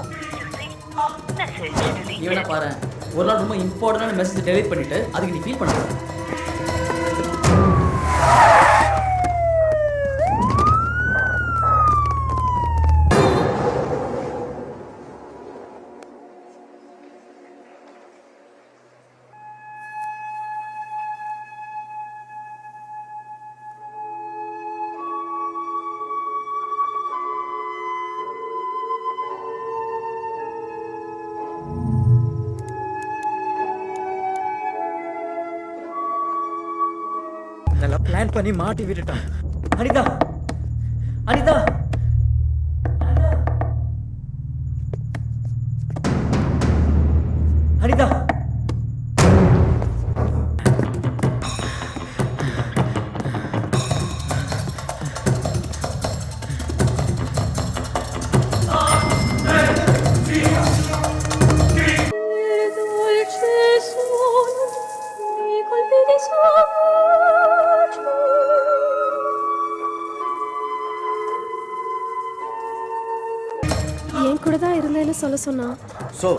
To save message deleted. இவனை பாரு, ஒரு நாள் ரொம்ப இம்பார்ட்டன்டான மெசேஜ் டெலீட் பண்ணிட்டு அதுக்கு நீ ஃபீல் பண்ண. நல்லா பிளான் பண்ணி மாட்டி விட்டுட்டான். அனிதா, அனிதா, அனிதா. என் கூட தான் இருந்தேன்னு சொல்ல சொன்னா. ஸோ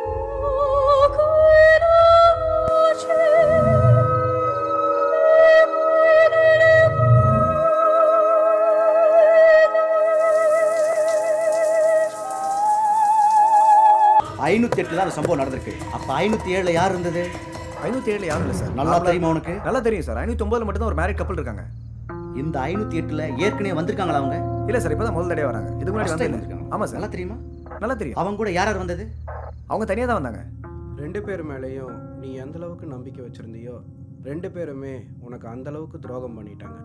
தான் அந்த சம்பவம் நடந்திருக்கு. அப்ப 507 யார் இருந்தது? 507 யாரும் இல்லை சார். நல்லா தெரியுமா உனக்கு? நல்லா தெரியும் சார். 509 மட்டும் தான் ஒரு மேரிட் கப்பல் இருக்காங்க. இந்த 508ல ஏற்கனவே வந்திருக்காங்களா அவங்க? இல்லை சார், இப்போ தான் முதல் தடவை வராங்க. இதுக்கு முன்னாடி வந்திருக்காங்க. ஆமாம் சார். நல்லா தெரியுமா? நல்லா தெரியும். அவங்க கூட யார் யார் வந்தது? அவங்க தனியாக தான் வந்தாங்க. 2 பேர் மேலேயும் நீ எந்த அளவுக்கு நம்பிக்கை வச்சிருந்தியோ 2 பேருமே உனக்கு அந்த அளவுக்கு துரோகம் பண்ணிட்டாங்க.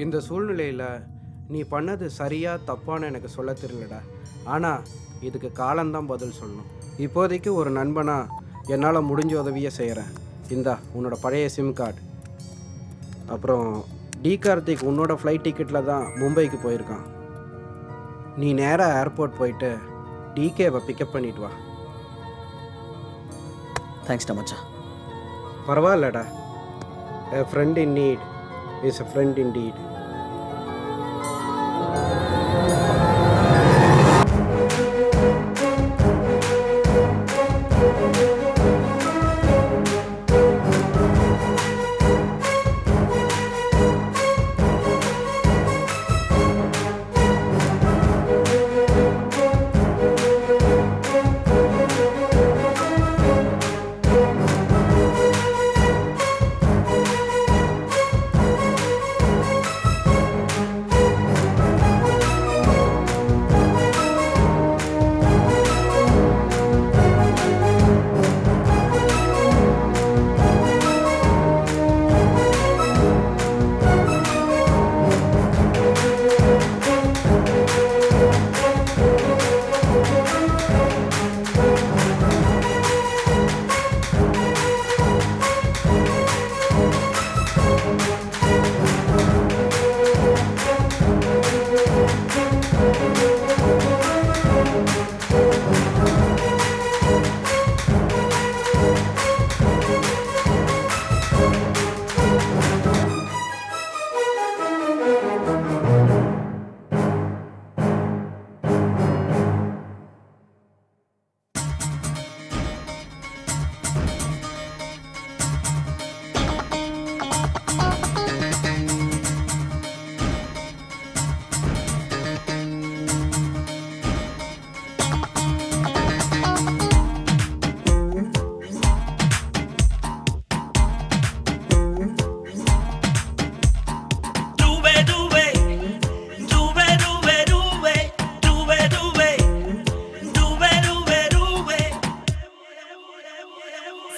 இந்த சூழ்நிலையில் நீ பண்ணது சரியா தப்பான்னு எனக்கு சொல்ல தெரியலடா. ஆனால் இதுக்கு காலம்தான் பதில் சொல்லணும். இப்போதைக்கு ஒரு நண்பனா என்னால் முடிஞ்ச உதவியை செய்கிறேன். இந்தா உன்னோட பழைய சிம் கார்டு. அப்புறம் டி கார்த்திக் உன்னோட ஃப்ளைட் டிக்கெட்டில் தான் மும்பைக்கு போயிருக்கான். நீ நேராக ஏர்போர்ட் போயிட்டு டிகேவை பிக்கப் பண்ணிட்டு வா. தேங்க்ஸ்டா மச்சான். பரவாயில்லடா. A friend in need is a friend indeed.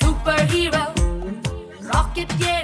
Superhero, rocket, yeah.